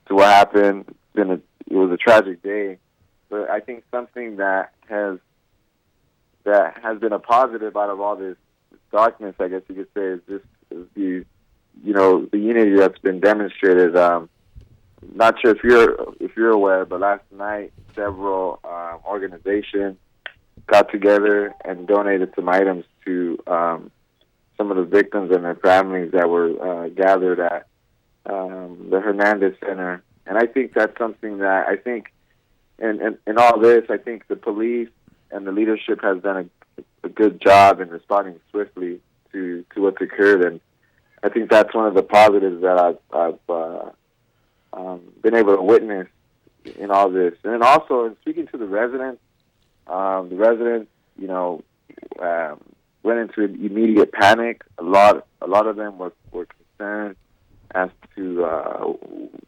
to what happened. It was a tragic day, but I think something that has been a positive out of all this darkness, I guess you could say, is just the unity that's been demonstrated. Not sure if you're aware, but last night several organizations got together and donated some items to some of the victims and their families that were gathered at the Hernandez Center. And I think that's something that I think in all this, I think the police and the leadership has done a good job in responding swiftly to what's occurred, and I think that's one of the positives that I've been able to witness in all this. And then also in speaking to the residents, went into immediate panic. A lot of them were concerned as to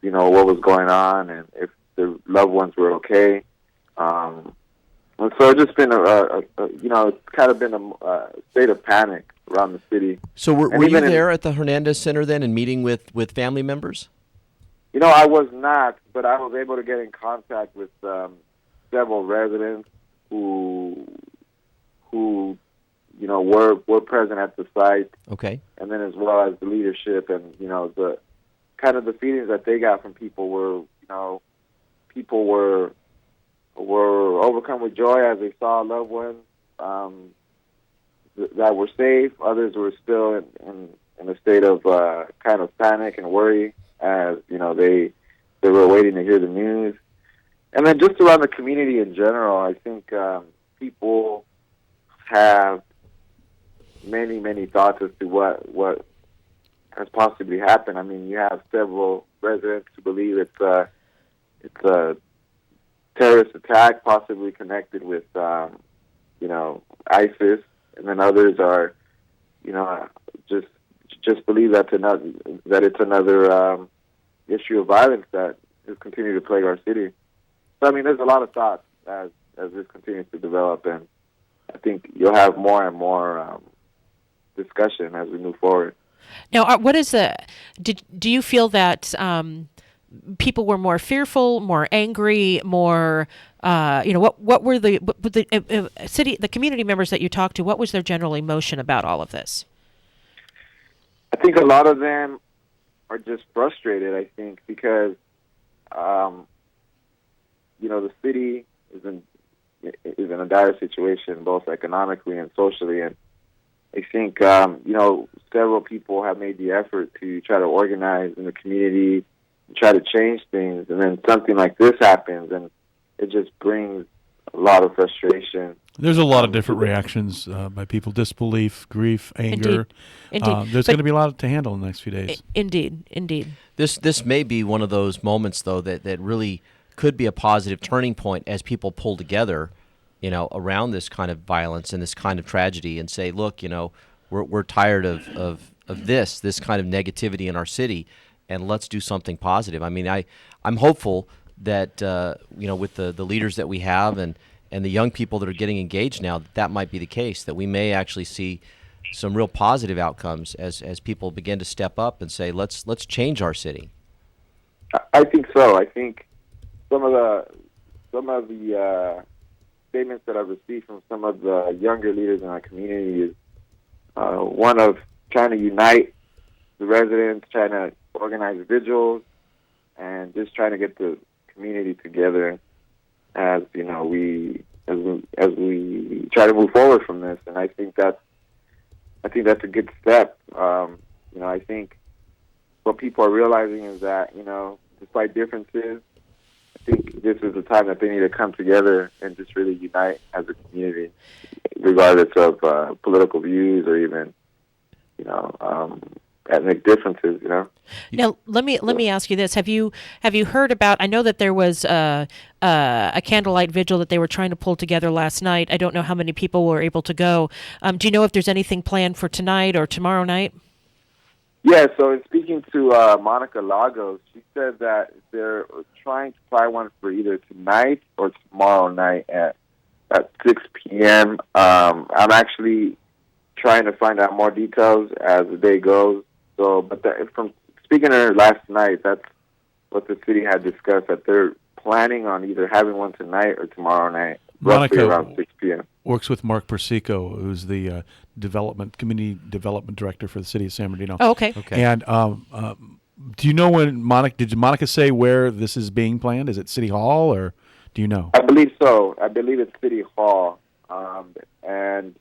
what was going on and if their loved ones were okay. And so it's just been it's kind of been a state of panic around the city. So were you there at the Hernandez Center then and meeting with family members? I was not, but I was able to get in contact with several residents who were present at the site. Okay. And then as well as the leadership, and the kind of the feelings that they got from people were people were overcome with joy as they saw loved ones that were safe. Others were still in a state of kind of panic and worry as they were waiting to hear the news. And then just around the community in general, I think people have many thoughts as to what has possibly happened. I mean, you have several residents who believe it's a terrorist attack, possibly connected with ISIS, and then others are just believe that it's another issue of violence that is continuing to plague our city. So I mean, there's a lot of thoughts as this continues to develop, and I think you'll have more and more discussion as we move forward. Now, what is do you feel that people were more fearful, more angry, more what were the community members that you talked to? What was their general emotion about all of this? I think a lot of them are just frustrated. I think because the city is in a dire situation, both economically and socially, and I think several people have made the effort to try to organize in the community, and try to change things, and then something like this happens, and it just brings a lot of frustration. There's a lot of different reactions by people: disbelief, grief, anger. Indeed. There's going to be a lot to handle in the next few days. Indeed. This may be one of those moments, though, that really could be a positive turning point as people pull together, around this kind of violence and this kind of tragedy, and say, look, we're tired of this kind of negativity in our city, and let's do something positive. I mean, I'm hopeful that with the leaders that we have and the young people that are getting engaged now, that might be the case, that we may actually see some real positive outcomes as people begin to step up and say, let's change our city. I think so. I think some of the statements that I've received from some of the younger leaders in our community is one of trying to unite the residents, trying to organize vigils, and just trying to get the community together as we try to move forward from this. And I think that's a good step. I think what people are realizing is that, despite differences, I think this is the time that they need to come together and just really unite as a community, regardless of political views or even, ethnic differences. Now, let me ask you this: Have you heard about? I know that there was a candlelight vigil that they were trying to pull together last night. I don't know how many people were able to go. Do you know if there's anything planned for tonight or tomorrow night? Yeah, so in speaking to Monica Lagos, she said that they're trying to plan one for either tonight or tomorrow night at 6 p.m. I'm actually trying to find out more details as the day goes. So, but from speaking to her last night, that's what the city had discussed, that they're planning on either having one tonight or tomorrow night, roughly around 6 p.m. Works with Mark Persico, who's the community development director for the city of San Bernardino. Oh, okay. And do you know when did Monica say where this is being planned? Is it City Hall, or do you know? I believe so. I believe it's City Hall. And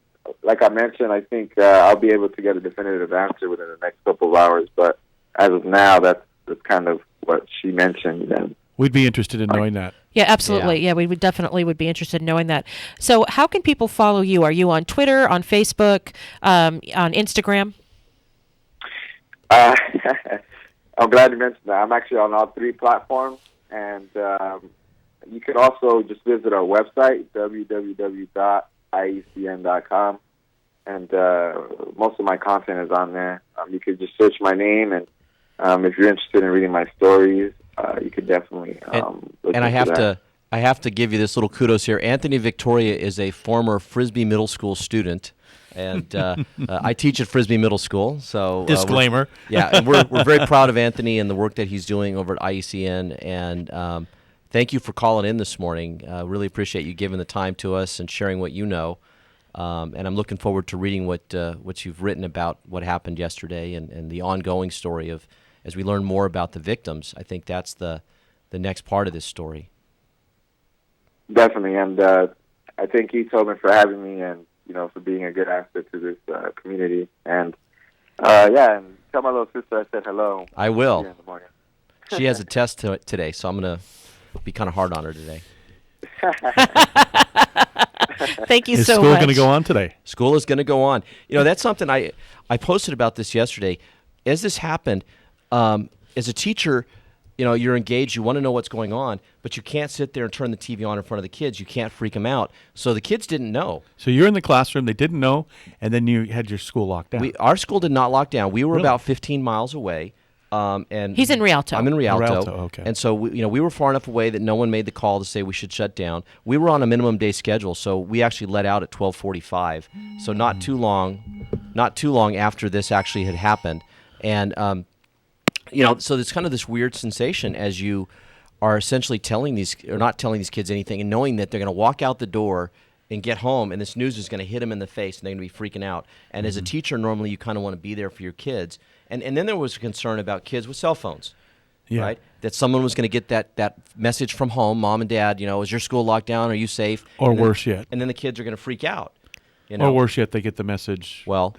like I mentioned, I think I'll be able to get a definitive answer within the next couple of hours. But as of now, that's kind of what she mentioned. And we'd be interested in knowing that. Yeah, absolutely. Yeah, we would definitely be interested in knowing that. So how can people follow you? Are you on Twitter, on Facebook, on Instagram? I'm glad you mentioned that. I'm actually on all three platforms. And you can also just visit our website, www.iecn.com. And most of my content is on there. You could just search my name, and if you're interested in reading my stories, you could definitely look and I into that. I have to give you this little kudos here. Anthony Victoria is a former Frisbee Middle School student, and I teach at Frisbee Middle School. So disclaimer. And we're very proud of Anthony and the work that he's doing over at IECN. And thank you for calling in this morning. Really appreciate you giving the time to us and sharing what you know. And I'm looking forward to reading what you've written about what happened yesterday and the ongoing story of. As we learn more about the victims, I think that's the next part of this story. Definitely, and I thank you, Tobin, for having me, and for being a good asset to this community. And and tell my little sister I said hello. I will. In the morning. She has a test today, so I'm gonna be kind of hard on her today. Thank you so much. Is school going to go on today? School is going to go on. That's something I posted about this yesterday. As this happened. As a teacher, you're engaged, you want to know what's going on, but you can't sit there and turn the TV on in front of the kids. You can't freak them out. So the kids didn't know. So you're in the classroom, they didn't know, and then you had your school locked down. Our school did not lock down. We were about 15 miles away. And he's in Rialto. I'm in Rialto. Okay. And so we were far enough away that no one made the call to say we should shut down. We were on a minimum day schedule, so we actually let out at 12:45. So not too long after this actually had happened. And so there's kind of this weird sensation as you are essentially not telling these kids anything and knowing that they're going to walk out the door and get home and this news is going to hit them in the face and they're going to be freaking out. And as a teacher, normally you kind of want to be there for your kids. And then there was a concern about kids with cell phones, right? That someone was going to get that message from home, mom and dad, is your school locked down? Are you safe? Or worse yet. And then the kids are going to freak out. Or worse yet, they get the message. Well,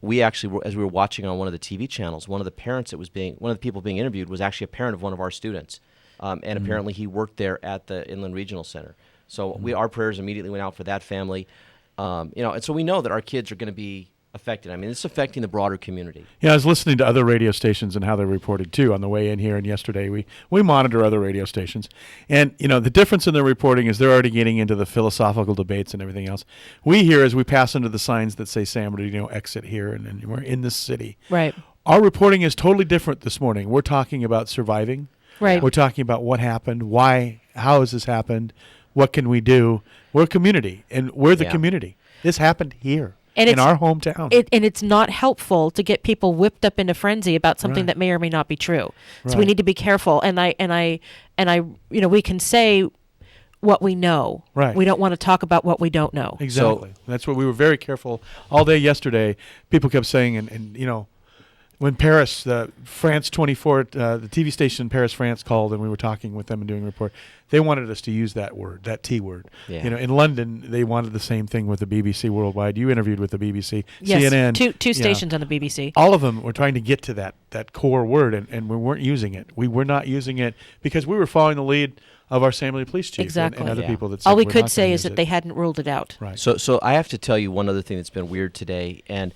we actually, as we were watching on one of the TV channels, one of the people being interviewed was actually a parent of one of our students, and apparently he worked there at the Inland Regional Center. So our prayers immediately went out for that family, and so we know that our kids are going to be affected. I mean, it's affecting the broader community. Yeah, I was listening to other radio stations and how they reported too on the way in here, and yesterday we monitor other radio stations, and the difference in their reporting is they're already getting into the philosophical debates and everything else. We here, as we pass under the signs that say San Bernardino exit here, and we're in this city. Right. Our reporting is totally different this morning. We're talking about surviving. Right. We're talking about what happened, why, how has this happened, what can we do. We're a community, and we're the community. This happened here. And in our hometown. And it's not helpful to get people whipped up into frenzy about something that may or may not be true. So we need to be careful. And I we can say what we know. Right. We don't want to talk about what we don't know. Exactly. That's what we were very careful all day yesterday. People kept saying, and When Paris, France 24, the TV station in Paris, France called, and we were talking with them and doing a report. They wanted us to use that word, that T word. Yeah. You know, in London, they wanted the same thing with the BBC Worldwide. You interviewed with the BBC, Yes, CNN. two stations on the BBC. All of them were trying to get to that core word, and we weren't using it. We were not using it because we were following the lead of our San Bernardino police chief and other people that said all we we're could not say gonna is use that it. they hadn't ruled it out. Right. So I have to tell you one other thing that's been weird today, and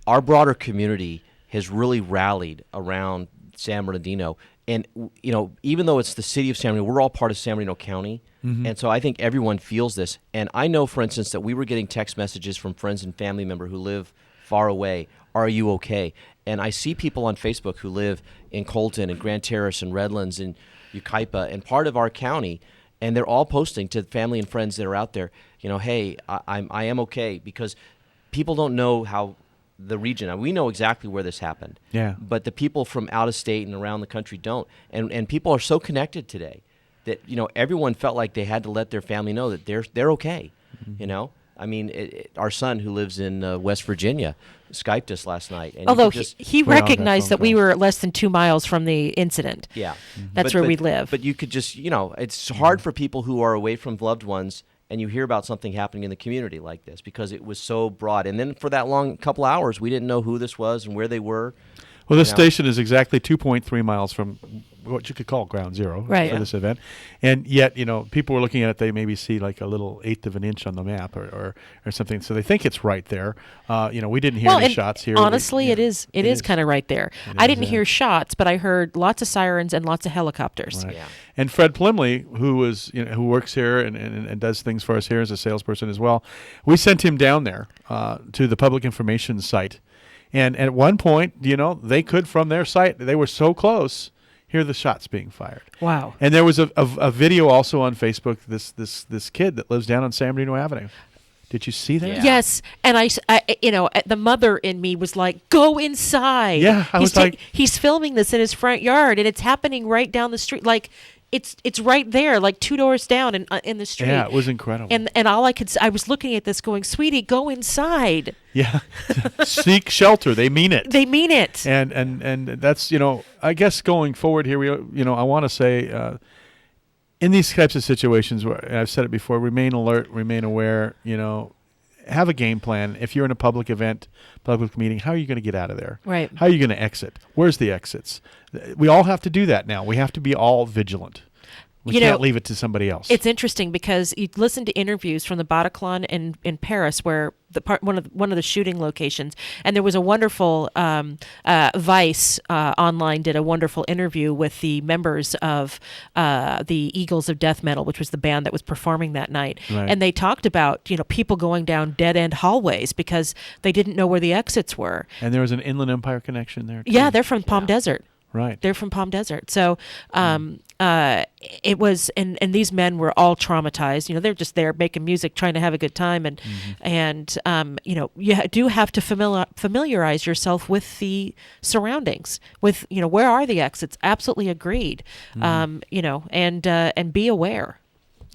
our broader community has really rallied around San Bernardino. And, you know, even though it's the city of San Bernardino, we're all part of San Bernardino County. Mhm. And so I think everyone feels this. And I know, for instance, that we were getting text messages from friends and family members who live far away. Are you okay? And I see people on Facebook who live in Colton and Grand Terrace and Redlands and Yucaipa and part of our county, and they're all posting to family and friends that are out there, you know, hey, I am okay, because people don't know how the region. Now, we know exactly where this happened. Yeah. But the people from out of state and around the country don't. And people are so connected today that, you know, everyone felt like they had to let their family know that they're okay. Mm-hmm. You know? I mean, our son who lives in West Virginia Skyped us last night. And Although you could just, he recognized that we were less than 2 miles from the incident. Yeah. That's where we live. But you could just, you know, it's hard for people who are away from loved ones and you hear about something happening in the community like this because it was so broad. And then for that long couple hours, we didn't know who this was and where they were. Well, this You know? station is exactly 2.3 miles from what you could call ground zero Right. for Yeah. this event. And yet, you know, people were looking at it, they maybe see like a little eighth of an inch on the map or something. So they think it's right there. You know, we didn't hear any and shots here. honestly, it is kind of right there. I didn't yeah. hear shots, but I heard lots of sirens and lots of helicopters. Right. And Fred Plimley, who works here and does things for us here as a salesperson as well, we sent him down there to the public information site. And at one point, you know, they could, from their site, they were so close, hear the shots being fired. Wow. And there was a video also on Facebook, this kid that lives down on San Bernardino Avenue. Did you see that? Yes, and I, you know, the mother in me was like, "Go inside." Yeah, I was like, he's filming this in his front yard, and it's happening right down the street. Like, it's right there, like 2 doors down in the street. Yeah, it was incredible. And all I was looking at this, going, "Sweetie, go inside." Yeah, seek shelter. They mean it. They mean it. And that's, you know, I guess going forward here, I want to say, in these types of situations, where and I've said it before, remain alert, remain aware. You know, have a game plan. If you're in a public event, public meeting, how are you going to get out of there? Right. How are you going to exit? Where's the exits? We all have to do that now. We have to be all vigilant. We can't leave it to somebody else. It's interesting because you listen to interviews from the Bataclan in Paris, where one of the shooting locations, and there was a wonderful Vice online did a wonderful interview with the members of the Eagles of Death Metal, which was the band that was performing that night, Right. and they talked about people going down dead end hallways because they didn't know where the exits were. And there was an Inland Empire connection there, too. Yeah, they're from Palm Desert. Right. They're from Palm Desert. So it was, and these men were all traumatized. You know, they're just there making music, trying to have a good time. And you do have to familiarize yourself with the surroundings, with, where are the exits? Absolutely agreed. And be aware.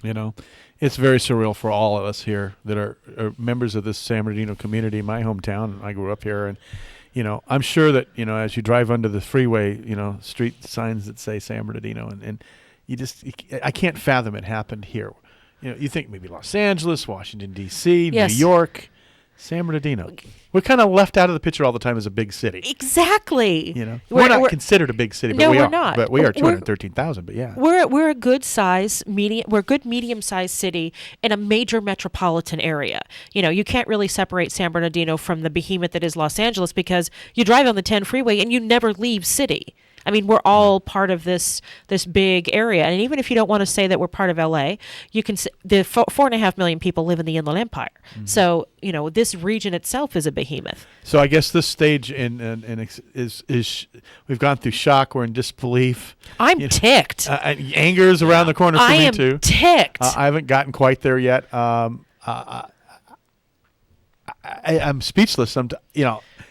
You know, it's very surreal for all of us here that are members of this San Bernardino community, my hometown. I grew up here, and I'm sure that, as you drive under the freeway, street signs that say San Bernardino, and I can't fathom it happened here. You think maybe Los Angeles, Washington, D.C., Yes. New York, San Bernardino. We're kind of left out of the picture all the time as a big city. Exactly. We're not considered a big city, but No, we we're are. not. But we are 213,000, but yeah. We're a good size we're a good medium-sized city in a major metropolitan area. You can't really separate San Bernardino from the behemoth that is Los Angeles, because you drive on the 10 freeway and you never leave city. I mean, we're all part of this big area, and even if you don't want to say that we're part of LA, you can. The 4.5 million people live in the Inland Empire, so this region itself is a behemoth. So I guess this stage is we've gone through shock. We're in disbelief. I'm ticked. Anger is around the corner for me too. I am ticked. I haven't gotten quite there yet. I'm speechless.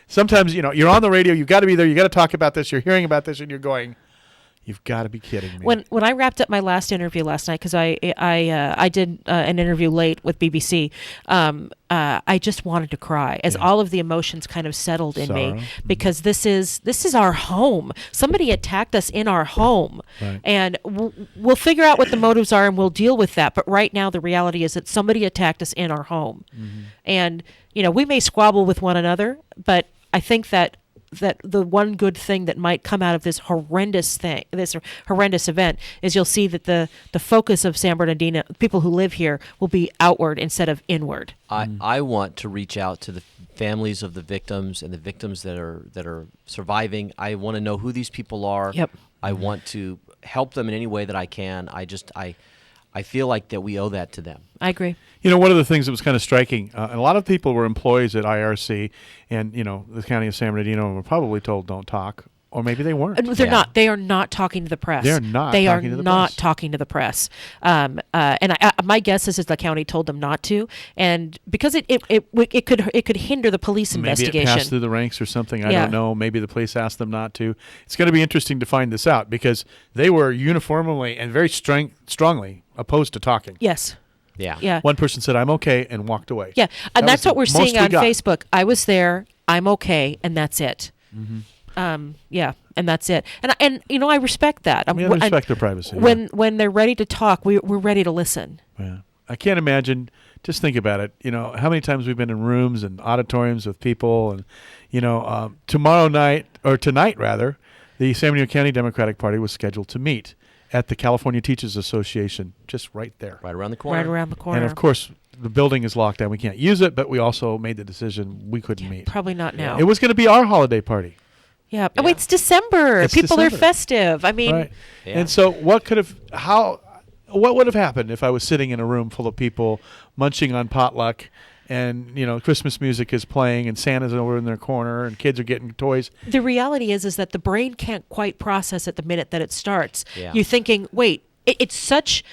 Sometimes you're on the radio. You've got to be there. You got to talk about this. You're hearing about this, and you're going, You've got to be kidding me. When I wrapped up my last interview last night, because I did an interview late with BBC, I just wanted to cry as all of the emotions kind of settled in me, because this is our home. Somebody attacked us in our home, and we'll figure out what the motives are and we'll deal with that. But right now, the reality is that somebody attacked us in our home, and we may squabble with one another, but I think that the one good thing that might come out of this horrendous event, is you'll see that the focus of San Bernardino, people who live here, will be outward instead of inward. I want to reach out to the families of the victims and the victims that are surviving. I want to know who these people are. Yep. I want to help them in any way that I can. I feel like that we owe that to them. I agree. One of the things that was kind of striking, and a lot of people were employees at IRC, and the county of San Bernardino were probably told don't talk, or maybe they weren't. They're not. They are not talking to the press. They're not. They talking are to the not press. talking to the press. And my guess is the county told them not to, and because it could hinder the police investigation. Maybe it passed through the ranks or something. I don't know. Maybe the police asked them not to. It's going to be interesting to find this out, because they were uniformly and very strongly opposed to talking. Yes. Yeah. One person said, "I'm okay," and walked away. Yeah, and that's what we're seeing on got. Facebook. I was there. I'm okay, and that's it. Yeah, and that's it. And I respect that. I respect their privacy. When they're ready to talk, we're ready to listen. Yeah. I can't imagine. Just think about it. How many times we've been in rooms and auditoriums with people, and tonight rather, the San Bernardino County Democratic Party was scheduled to meet at the California Teachers Association, just right there. Right around the corner. Right around the corner. And of course, the building is locked down. We can't use it, but we also made the decision we couldn't meet. Probably not now. It was going to be our holiday party. Yeah. Oh, it's December. It's People December. are festive. I mean, right. And so what would have happened if I was sitting in a room full of people munching on potluck, and Christmas music is playing, and Santa's over in their corner, and kids are getting toys? The reality is that the brain can't quite process it the minute that it starts. Yeah. You're thinking, wait, it's such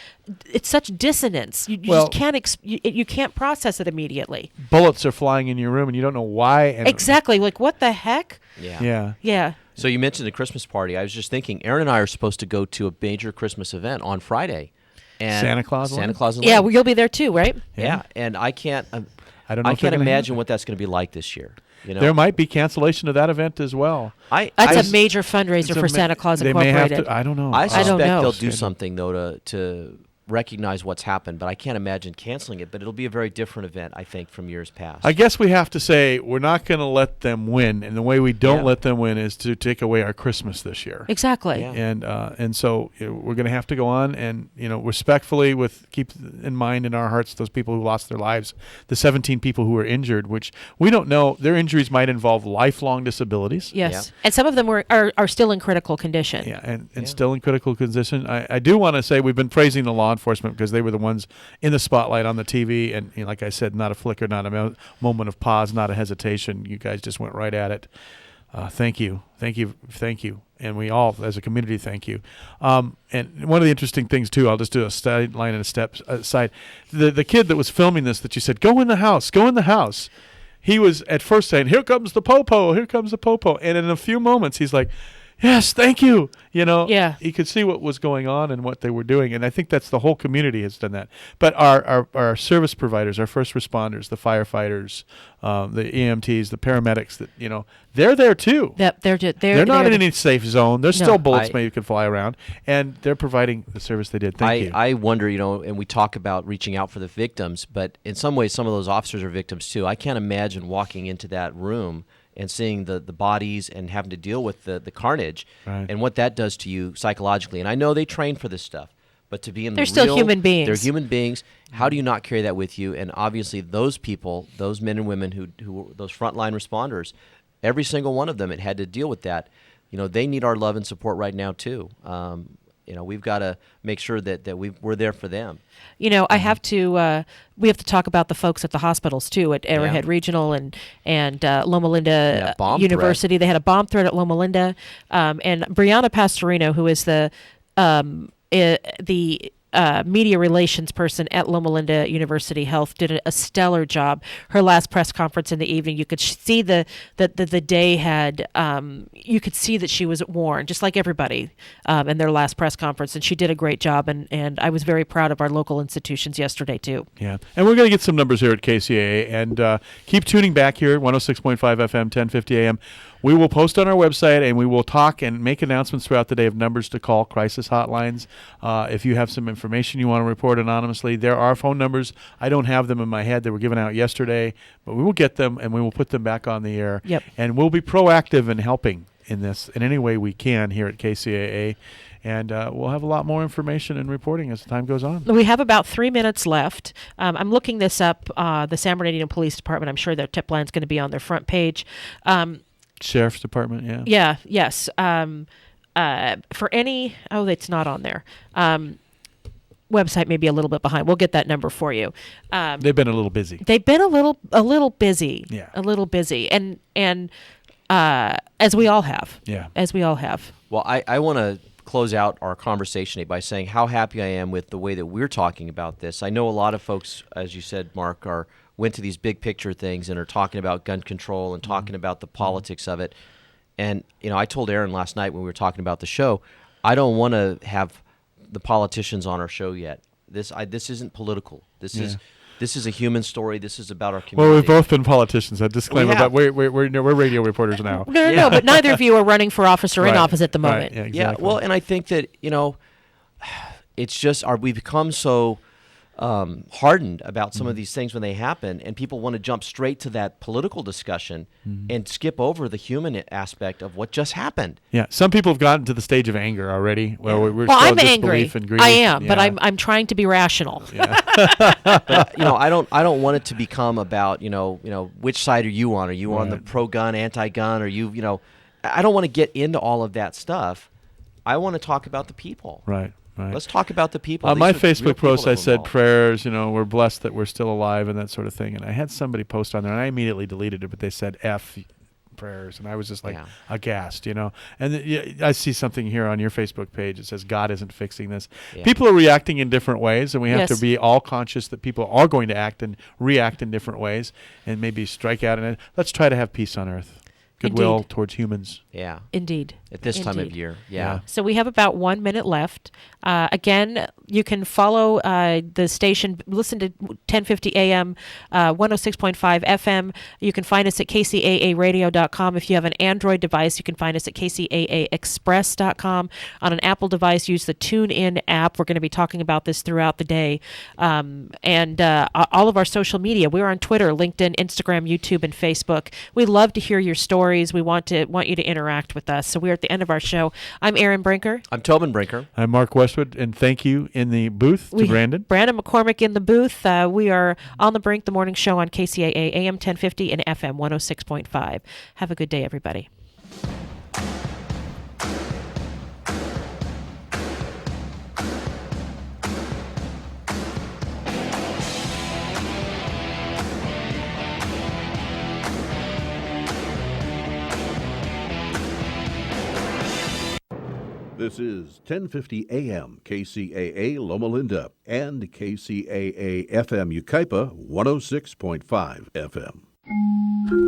dissonance. You just can't you can't process it immediately. Bullets are flying in your room, and you don't know why. And exactly. Like, what the heck? Yeah. So you mentioned the Christmas party. I was just thinking, Aaron and I are supposed to go to a major Christmas event on Friday. And Santa Claus. Yeah, well, you'll be there too, right? Yeah, and I can't. I don't know. I can't imagine what that's going to be like this year. There might be cancellation of that event as well. That's a major fundraiser for Santa Claus Incorporated. They may have to, I don't know. I suspect don't know. they'll do something though to recognize what's happened, but I can't imagine canceling it. But it'll be a very different event, I think, from years past. I guess we have to say we're not going to let them win, and the way we don't let them win is to take away our Christmas this year. Exactly. Yeah. And so we're going to have to go on and respectfully keep in mind in our hearts those people who lost their lives, the 17 people who were injured, which we don't know. Their injuries might involve lifelong disabilities. Yes, and some of them are still in critical condition. Yeah, and still in critical condition. I do want to say we've been praising the law enforcement because they were the ones in the spotlight on the TV, and like I said, not a flicker, not a moment of pause, not a hesitation. You guys just went right at it. Thank you, and we all, as a community, thank you. And one of the interesting things too, I'll just do a sideline and a step aside. The kid that was filming this, that you said, "Go in the house." He was at first saying, "Here comes the popo, here comes the popo," and in a few moments, he's like, "Yes, thank you." Yeah. He could see what was going on and what they were doing, and I think that's the whole community has done that. But our service providers, our first responders, the firefighters, the EMTs, the paramedics, they're there too. They're not in any safe zone. There's No. still bullets maybe could fly around, and they're providing the service they did. Thank you. I wonder, and we talk about reaching out for the victims, but in some ways, some of those officers are victims too. I can't imagine walking into that room and seeing the bodies and having to deal with the carnage and what that does to you psychologically. And I know they train for this stuff, but to be in They're still human beings. They're human beings. How do you not carry that with you? And obviously those people, those men and women who those frontline responders, every single one of them, it had to deal with that. They need our love and support right now too. We've got to make sure that we're there for them. I have to. We have to talk about the folks at the hospitals too, at Arrowhead Regional and Loma Linda University. They had a bomb threat at Loma Linda, and Brianna Pastorino, who is the media relations person at Loma Linda University Health, did a stellar job. Her last press conference in the evening, you could see the day had, you could see that she was worn, just like everybody in their last press conference, and she did a great job, and I was very proud of our local institutions yesterday, too. Yeah, and we're going to get some numbers here at KCAA, and keep tuning back here, 106.5 FM, 1050 AM. We will post on our website, and we will talk and make announcements throughout the day of numbers to call, crisis hotlines. If you have some information you want to report anonymously, there are phone numbers. I don't have them in my head. They were given out yesterday, but we will get them, and we will put them back on the air. Yep. And we'll be proactive in helping in this in any way we can here at KCAA. And we'll have a lot more information and reporting as the time goes on. We have about 3 minutes left. I'm looking this up. The San Bernardino Police Department, I'm sure their tip line is going to be on their front page. Sheriff's Department, yeah. Yeah, yes. For any, it's not on there. Website may be a little bit behind. We'll get that number for you. They've been a little busy. They've been a little busy. Yeah. A little busy. And as we all have. Yeah. As we all have. Well, I want to close out our conversation by saying how happy I am with the way that we're talking about this. I know a lot of folks, as you said, Mark, went to these big picture things and are talking about gun control and talking about the politics of it. And, I told Aaron last night when we were talking about the show, I don't want to have the politicians on our show yet. This isn't political. This is a human story. This is about our community. Well, we've both been politicians. A disclaimer, but we're radio reporters now. No, but neither of you are running for office or in office at the moment. Right. Yeah, exactly. Yeah, well, and I think that, it's just we've become so hardened about some of these things when they happen, and people want to jump straight to that political discussion and skip over the human aspect of what just happened. Yeah, some people have gotten to the stage of anger already. We're I'm still angry. disbelief and grief. I am, yeah. but I'm trying to be rational. Yeah. But, I don't want it to become about which side are you on? Are you on the pro-gun, anti-gun? Are you I don't want to get into all of that stuff. I want to talk about the people. Right. Right. Let's talk about the people. On my These are real Facebook post, people I that said were prayers, we're blessed that we're still alive and that sort of thing. And I had somebody post on there, and I immediately deleted it, but they said F prayers. And I was just like aghast, And I see something here on your Facebook page. It says God isn't fixing this. Yeah. People are reacting in different ways, and we have to Yes. be all conscious that people are going to act and react in different ways and maybe strike out. And let's try to have peace on earth. Goodwill Indeed. towards humans. Yeah. Indeed. At this time of Indeed. year. Yeah. So we have about 1 minute left. Again, you can follow the station, listen to 1050 AM, 106.5 FM. You can find us at kcaaradio.com. If you have an Android device, you can find us at kcaaexpress.com. On an Apple device, use the TuneIn app. We're going to be talking about this throughout the day. And all of our social media. We're on Twitter, LinkedIn, Instagram, YouTube, and Facebook. We love to hear your stories. We want you to interact with us. So we're at the end of our show. I'm Erin Brinker. I'm Tobin Brinker. I'm Mark Westwood, and thank you in the booth to Brandon. Brandon McCormick in the booth. We are On the Brink, the morning show on KCAA, AM 1050 and FM 106.5. Have a good day, everybody. This is 1050 AM KCAA Loma Linda and KCAA FM Yucaipa 106.5 FM.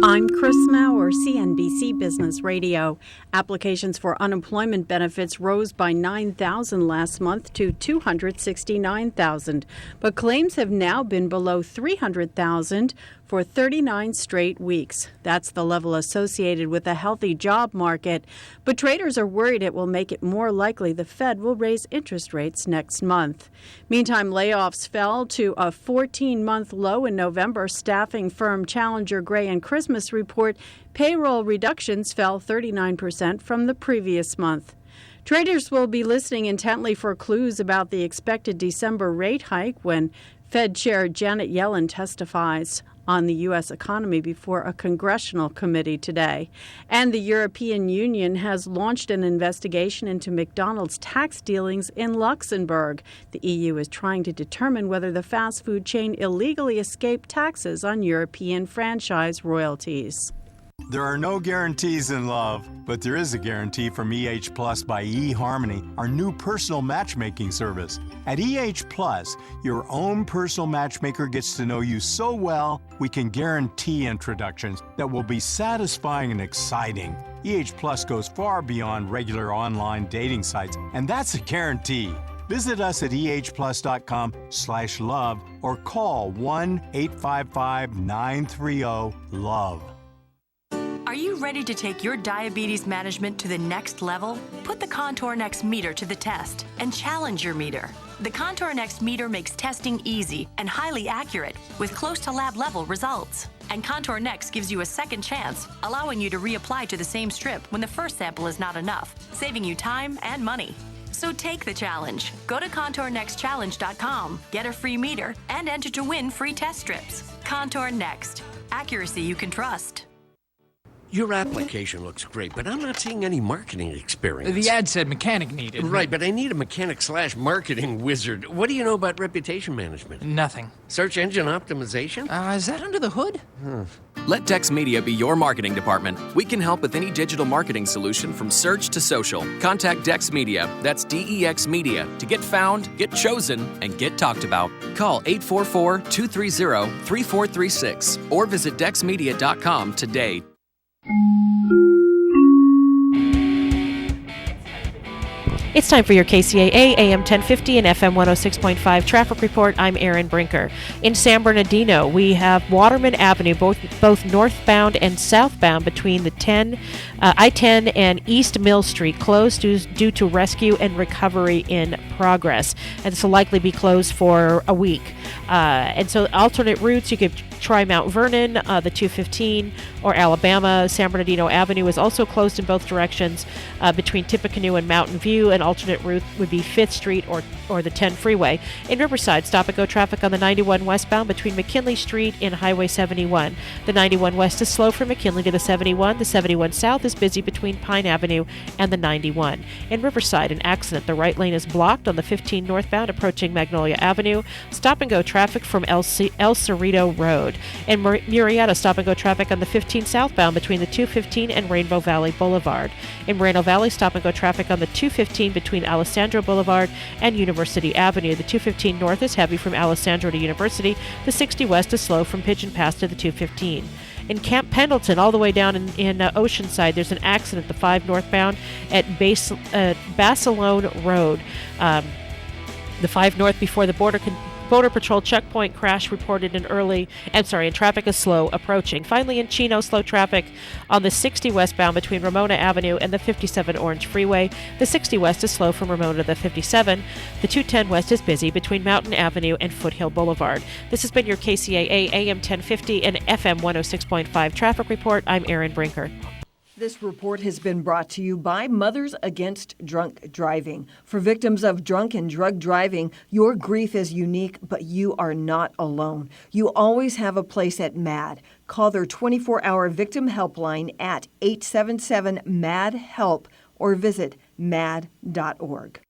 I'm Chris Maurer, CNBC Business Radio. Applications for unemployment benefits rose by 9,000 last month to 269,000, but claims have now been below 300,000 for 39 straight weeks. That's the level associated with a healthy job market, but traders are worried it will make it more likely the Fed will raise interest rates next month. Meantime, layoffs fell to a 14-month low in November. Staffing firm Challenger Gray and Christmas report payroll reductions fell 39% from the previous month. Traders will be listening intently for clues about the expected December rate hike when Fed Chair Janet Yellen testifies on the U.S. economy before a congressional committee today. And the European Union has launched an investigation into McDonald's tax dealings in Luxembourg. The EU is trying to determine whether the fast food chain illegally escaped taxes on European franchise royalties. There are no guarantees in love, but there is a guarantee from EH Plus by eHarmony, our new personal matchmaking service. At EH Plus, your own personal matchmaker gets to know you so well, we can guarantee introductions that will be satisfying and exciting. EH Plus goes far beyond regular online dating sites, and that's a guarantee. Visit us at ehplus.com/love or call 1-855-930-LOVE. Are you ready to take your diabetes management to the next level? Put the Contour Next meter to the test and challenge your meter. The Contour Next meter makes testing easy and highly accurate with close to lab level results. And Contour Next gives you a second chance, allowing you to reapply to the same strip when the first sample is not enough, saving you time and money. So take the challenge. Go to ContourNextChallenge.com, get a free meter, and enter to win free test strips. Contour Next. Accuracy you can trust. Your application looks great, but I'm not seeing any marketing experience. The ad said mechanic needed. Right, but I need a mechanic/marketing wizard. What do you know about reputation management? Nothing. Search engine optimization? Is that under the hood? Let Dex Media be your marketing department. We can help with any digital marketing solution from search to social. Contact Dex Media, that's DEX Media, to get found, get chosen, and get talked about. Call 844-230-3436 or visit dexmedia.com today. It's time for your KCAA AM 1050 and FM 106.5 traffic report. I'm Erin Brinker. In San Bernardino, we have Waterman Avenue, both northbound and southbound between the I-10 and East Mill Street, closed due to rescue and recovery in progress. And this will likely be closed for a week. And so alternate routes, you could try Mount Vernon, the 215, or Alabama. San Bernardino Avenue is also closed in both directions between Tippecanoe and Mountain View. An alternate route would be 5th Street or the 10 freeway. In Riverside, stop-and-go traffic on the 91 westbound between McKinley Street and Highway 71. The 91 west is slow from McKinley to the 71. The 71 south is busy between Pine Avenue and the 91. In Riverside, an accident. The right lane is blocked on the 15 northbound approaching Magnolia Avenue. Stop-and-go traffic from El Cerrito Road. In Murrieta, stop-and-go traffic on the 15 southbound between the 215 and Rainbow Valley Boulevard. In Moreno Valley, stop-and-go traffic on the 215 between Alessandro Boulevard and University Avenue. The 215 north is heavy from Alessandro to University. The 60 west is slow from Pigeon Pass to the 215. In Camp Pendleton, all the way down in Oceanside, there's an accident, the 5 northbound at Basilone Road. The 5 north before the Border Patrol checkpoint crash reported and traffic is slow approaching. Finally, in Chino, slow traffic on the 60 westbound between Ramona Avenue and the 57 Orange Freeway. The 60 west is slow from Ramona to the 57. The 210 west is busy between Mountain Avenue and Foothill Boulevard. This has been your KCAA AM 1050 and FM 106.5 traffic report. I'm Erin Brinker. This report has been brought to you by Mothers Against Drunk Driving. For victims of drunk and drug driving, your grief is unique, but you are not alone. You always have a place at MAD. Call their 24-hour victim helpline at 877-MAD-HELP or visit mad.org.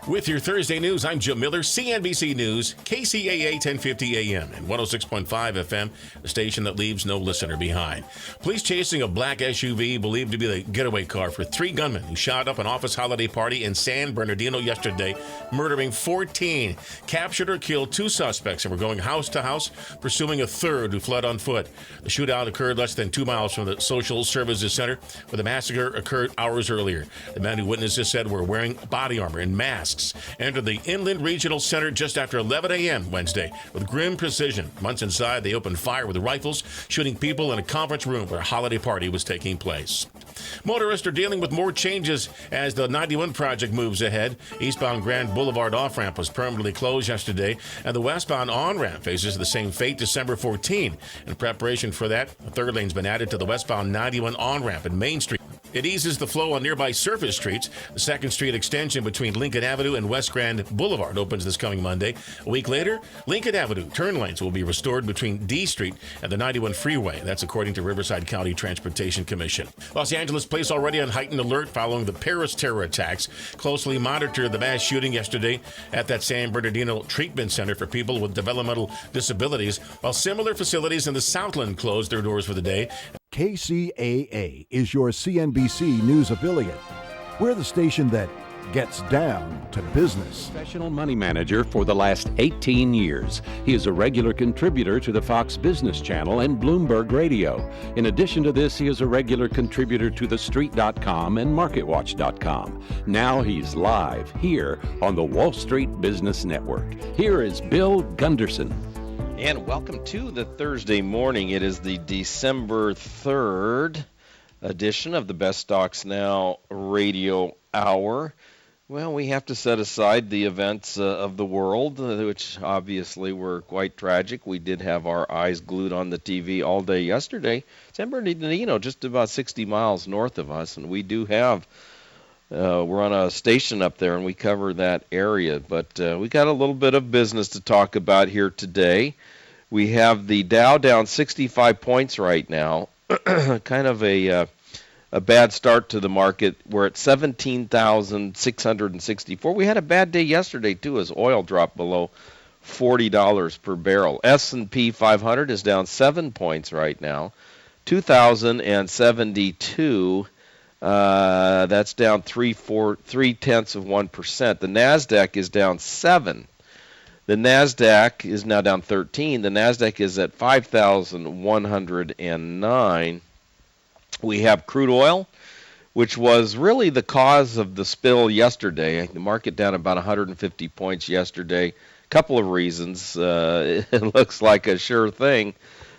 With your Thursday news, I'm Jim Miller, CNBC News, KCAA 1050 AM and 106.5 FM, the station that leaves no listener behind. Police chasing a black SUV believed to be the getaway car for 3 gunmen who shot up an office holiday party in San Bernardino yesterday, murdering 14, captured or killed 2 suspects and were going house to house, pursuing a third who fled on foot. The shootout occurred less than 2 miles from the Social Services Center, where the massacre occurred hours earlier. The men who witnessed this said were wearing body armor and masks. Entered the Inland Regional Center just after 11 a.m. Wednesday with grim precision. Once inside, they opened fire with rifles, shooting people in a conference room where a holiday party was taking place. Motorists are dealing with more changes as the 91 project moves ahead. Eastbound Grand Boulevard off-ramp was permanently closed yesterday, and the westbound on-ramp faces the same fate December 14. In preparation for that, a third lane's been added to the westbound 91 on-ramp at Main Street. It eases the flow on nearby surface streets. The 2nd Street extension between Lincoln Avenue and West Grand Boulevard opens this coming Monday. A week later, Lincoln Avenue turn lanes will be restored between D Street and the 91 freeway. That's according to Riverside County Transportation Commission. Los Angeles Police already on heightened alert following the Paris terror attacks. Closely monitor the mass shooting yesterday at that San Bernardino Treatment Center for people with developmental disabilities, while similar facilities in the Southland closed their doors for the day. KCAA is your CNBC News affiliate. We're the station that gets down to business. Professional money manager for the last 18 years. He is a regular contributor to the Fox Business Channel and Bloomberg Radio. In addition to this, he is a regular contributor to TheStreet.com and MarketWatch.com. Now he's live here on the Wall Street Business Network. Here is Bill Gunderson. And welcome to the Thursday morning. It is the December 3rd edition of the Best Stocks Now Radio Hour. Well, we have to set aside the events of the world, which obviously were quite tragic. We did have our eyes glued on the TV all day yesterday. San Bernardino, just about 60 miles north of us, and we do have we're on a station up there, and we cover that area. But we got a little bit of business to talk about here today. We have the Dow down 65 points right now, kind of a bad start to the market. We're at 17,664. We had a bad day yesterday, too, as oil dropped below $40 per barrel. S&P 500 is down 7 points right now, 2,072. That's down 0.3%. The NASDAQ is down 7. The NASDAQ is now down 13. The NASDAQ is at 5,109. We have crude oil, which was really the cause of the spill yesterday. The market down about 150 points yesterday. Couple of reasons. It looks like a sure thing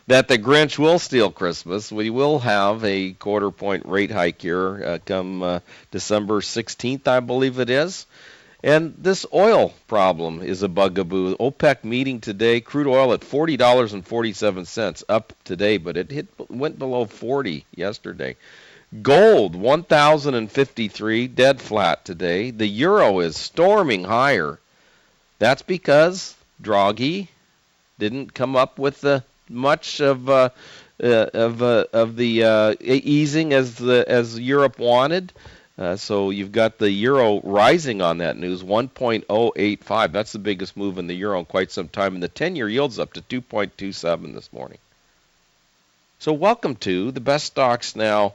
that the Grinch will steal Christmas. We will have a quarter-point rate hike here come December 16th, I believe it is. And this oil problem is a bugaboo. OPEC meeting today, crude oil at $40.47, up today, but it went below 40 yesterday. Gold, 1,053, dead flat today. The euro is storming higher. That's because Draghi didn't come up with much of the easing as Europe wanted. So you've got the euro rising on that news, 1.085. That's the biggest move in the euro in quite some time. And the 10-year yield's up to 2.27 this morning. So welcome to the Best Stocks Now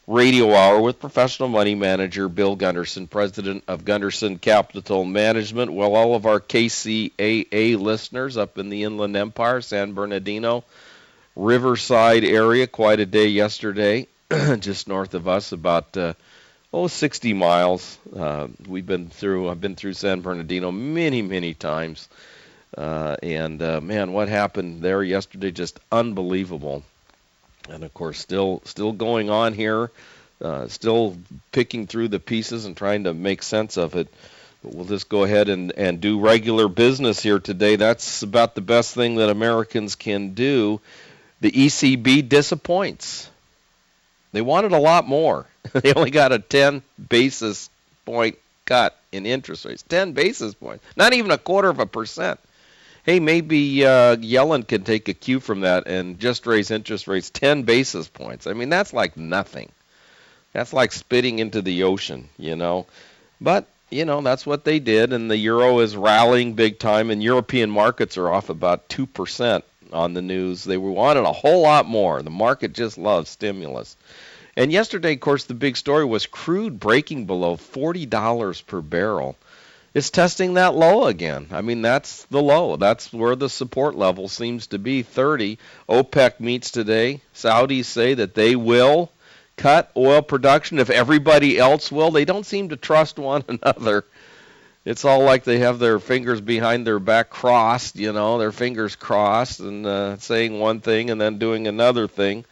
Radio Hour with professional money manager Bill Gunderson, president of Gunderson Capital Management. Well, all of our KCAA listeners up in the Inland Empire, San Bernardino, Riverside area, quite a day yesterday, just north of us, about 60 miles. I've been through San Bernardino many, many times. Man, what happened there yesterday, just unbelievable. And of course, still going on here, still picking through the pieces and trying to make sense of it. But we'll just go ahead and do regular business here today. That's about the best thing that Americans can do. The ECB disappoints. They wanted a lot more. They only got a 10 basis point cut in interest rates. 10 basis points. Not even 0.25%. Hey, maybe Yellen can take a cue from that and just raise interest rates 10 basis points. I mean, that's like nothing. That's like spitting into the ocean, you know. But, you know, that's what they did, and the euro is rallying big time, and European markets are off about 2% on the news. They wanted a whole lot more. The market just loves stimulus. And yesterday, of course, the big story was crude breaking below $40 per barrel. It's testing that low again. I mean, that's the low. That's where the support level seems to be, 30. OPEC meets today. Saudis say that they will cut oil production if everybody else will. They don't seem to trust one another. It's all like they have their fingers behind their back crossed, you know, their fingers crossed and saying one thing and then doing another thing.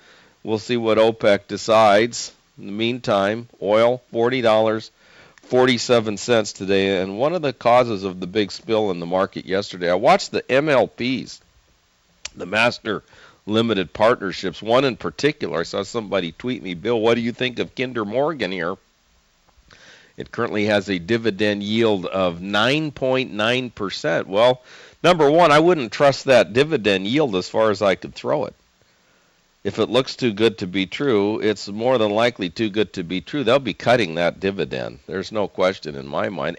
We'll see what OPEC decides. In the meantime, oil, $40.47 today. And one of the causes of the big spill in the market yesterday, I watched the MLPs, the Master limited partnerships. One in particular, I saw somebody tweet me, Bill, what do you think of Kinder Morgan here? It currently has a dividend yield of 9.9%. Well, number one, I wouldn't trust that dividend yield as far as I could throw it. If it looks too good to be true, it's more than likely too good to be true. They'll be cutting that dividend. There's no question in my mind.